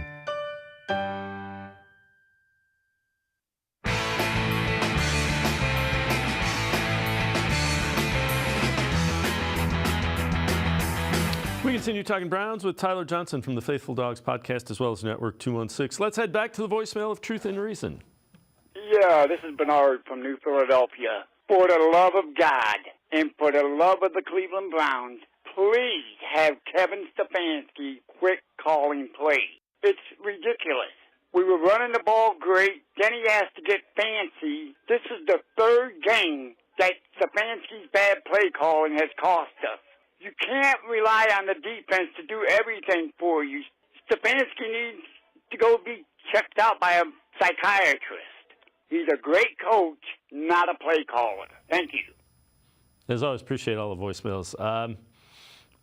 We continue talking Browns with Tyler Johnson from the Faithful Dogs podcast as well as Network 216. Let's head back to the voicemail of Truth and Reason. Yeah, this is Bernard from New Philadelphia. For the love of God and for the love of the Cleveland Browns, please have Kevin Stefanski quit calling plays. It's ridiculous. We were running the ball great, then he has to get fancy. This is the third game that Stefanski's bad play calling has cost us. You can't rely on the defense to do everything for you. Stefanski needs to go be checked out by a psychiatrist. He's a great coach, not a play caller. Thank you. As always, appreciate all the voicemails. I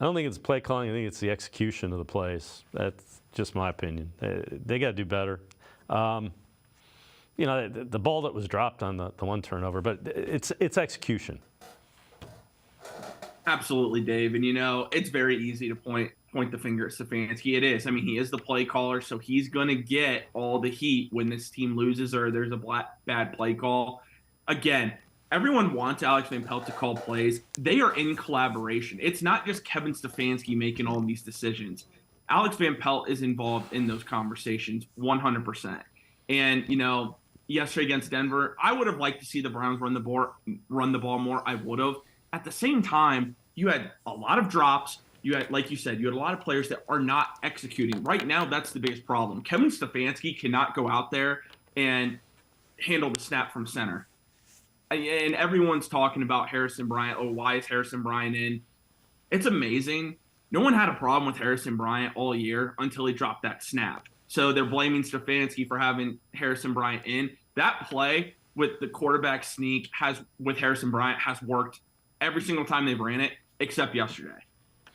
don't think it's play calling. I think it's the execution of the plays. That's just my opinion. They got to do better. The ball that was dropped on the one turnover, but it's execution. Absolutely, Dave. And, it's very easy to point the finger at Stefanski. It is. I mean, he is the play caller, so he's going to get all the heat when this team loses or there's a bad play call. Again, everyone wants Alex Van Pelt to call plays. They are in collaboration. It's not just Kevin Stefanski making all of these decisions. Alex Van Pelt is involved in those conversations 100%. And, yesterday against Denver, I would have liked to see the Browns run the ball more. I would have. At the same time, you had a lot of drops. You had, like you said, you had a lot of players that are not executing. Right now, that's the biggest problem. Kevin Stefanski cannot go out there and handle the snap from center. And everyone's talking about Harrison Bryant. Oh, why is Harrison Bryant in? It's amazing. No one had a problem with Harrison Bryant all year until he dropped that snap. So they're blaming Stefanski for having Harrison Bryant in. That play with the quarterback sneak with Harrison Bryant has worked every single time they've ran it, except yesterday.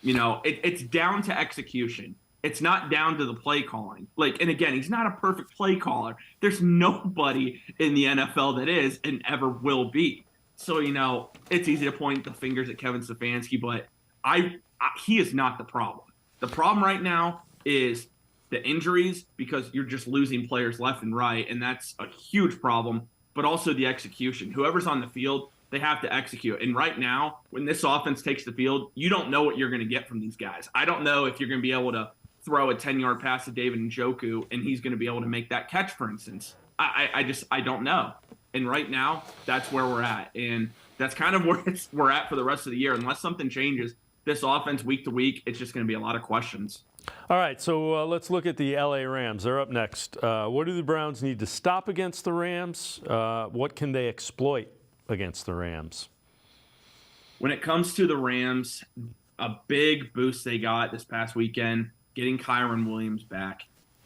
It's down to execution. It's not down to the play calling. And again, he's not a perfect play caller. There's nobody in the NFL that is and ever will be. So, it's easy to point the fingers at Kevin Stefanski, but he is not the problem. The problem right now is the injuries because you're just losing players left and right, and that's a huge problem, but also the execution. Whoever's on the field, they have to execute. And right now, when this offense takes the field, you don't know what you're going to get from these guys. I don't know if you're going to be able to throw a 10-yard pass to David Njoku and he's going to be able to make that catch, for instance. I don't know. And right now, that's where we're at. And that's kind of where we're at for the rest of the year. Unless something changes, this offense week to week, it's just going to be a lot of questions. All right, so let's look at the LA Rams. They're up next. What do the Browns need to stop against the Rams? What can they exploit against the Rams? When it comes to the Rams, a big boost they got this past weekend, getting Kyren Williams back.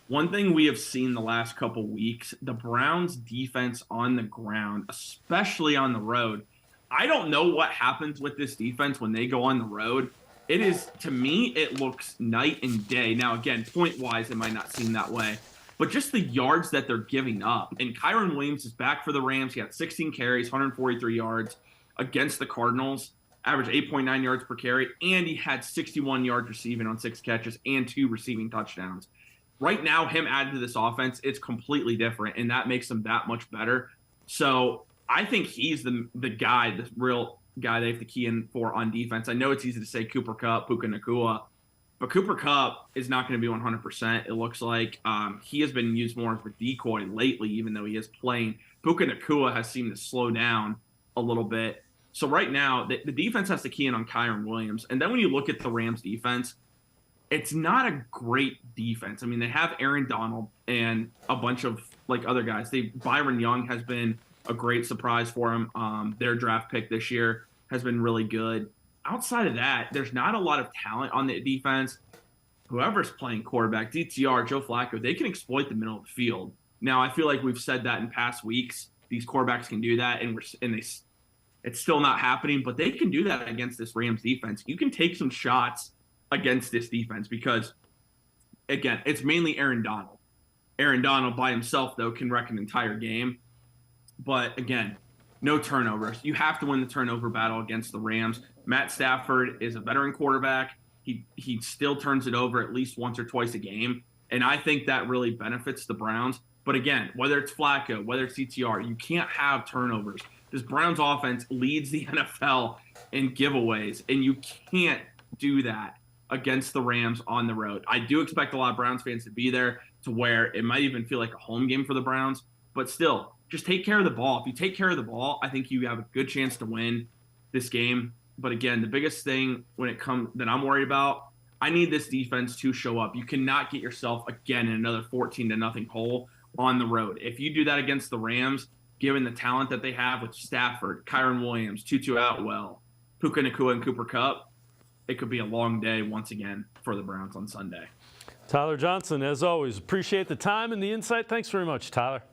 One thing we have seen the last couple weeks, the Browns' defense on the ground, especially on the road. I don't know what happens with this defense when they go on the road. It is, to me, it looks night and day. Now, again, point-wise, it might not seem that way. But just the yards that they're giving up. And Kyren Williams is back for the Rams. He had 16 carries, 143 yards against the Cardinals, averaged 8.9 yards per carry, and he had 61 yards receiving on 6 catches and 2 receiving touchdowns. Right now, him added to this offense, it's completely different, and that makes him that much better. So I think he's the guy, the real guy they have to key in for on defense. I know it's easy to say Cooper Kupp, Puka Nacua, but Cooper Kupp is not going to be 100%. It looks like he has been used more as a decoy lately, even though he is playing. Puka Nacua has seemed to slow down a little bit. So right now, the defense has to key in on Kyren Williams. And then when you look at the Rams defense, it's not a great defense. I mean, they have Aaron Donald and a bunch of other guys. Byron Young has been a great surprise for him. Their draft pick this year has been really good. Outside of that, there's not a lot of talent on the defense. Whoever's playing quarterback, DTR, Joe Flacco, they can exploit the middle of the field. Now, I feel like we've said that in past weeks. These quarterbacks can do that, and it's still not happening, but they can do that against this Rams defense. You can take some shots against this defense because, again, it's mainly Aaron Donald. Aaron Donald by himself, though, can wreck an entire game. But again, no turnovers. You have to win the turnover battle against the Rams. Matt Stafford is a veteran quarterback. He still turns it over at least once or twice a game. And I think that really benefits the Browns. But again, whether it's Flacco, whether it's DTR, you can't have turnovers. This Browns offense leads the NFL in giveaways, and you can't do that against the Rams on the road. I do expect a lot of Browns fans to be there to where it might even feel like a home game for the Browns. But still, just take care of the ball. If you take care of the ball, I think you have a good chance to win this game. But again, the biggest thing when it comes that I'm worried about, I need this defense to show up. You cannot get yourself again in another 14-0 hole on the road. If you do that against the Rams, given the talent that they have with Stafford, Kyron Williams, Tutu Atwell, Puka Nacua, and Cooper Kupp, it could be a long day once again for the Browns on Sunday. Tyler Johnson, as always, appreciate the time and the insight. Thanks very much, Tyler.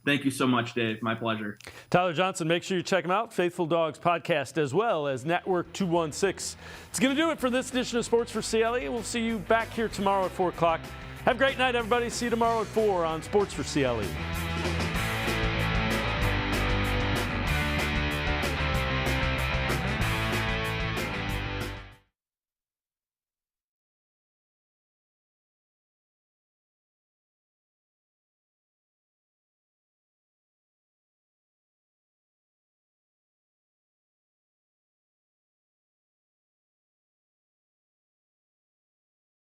Thank you so much, Dave. My pleasure. Tyler Johnson, make sure you check him out. Faithful Dogs podcast as well as Network 216. It's going to do it for this edition of Sports for CLE. We'll see you back here tomorrow at 4 o'clock. Have a great night, everybody. See you tomorrow at 4 on Sports for CLE.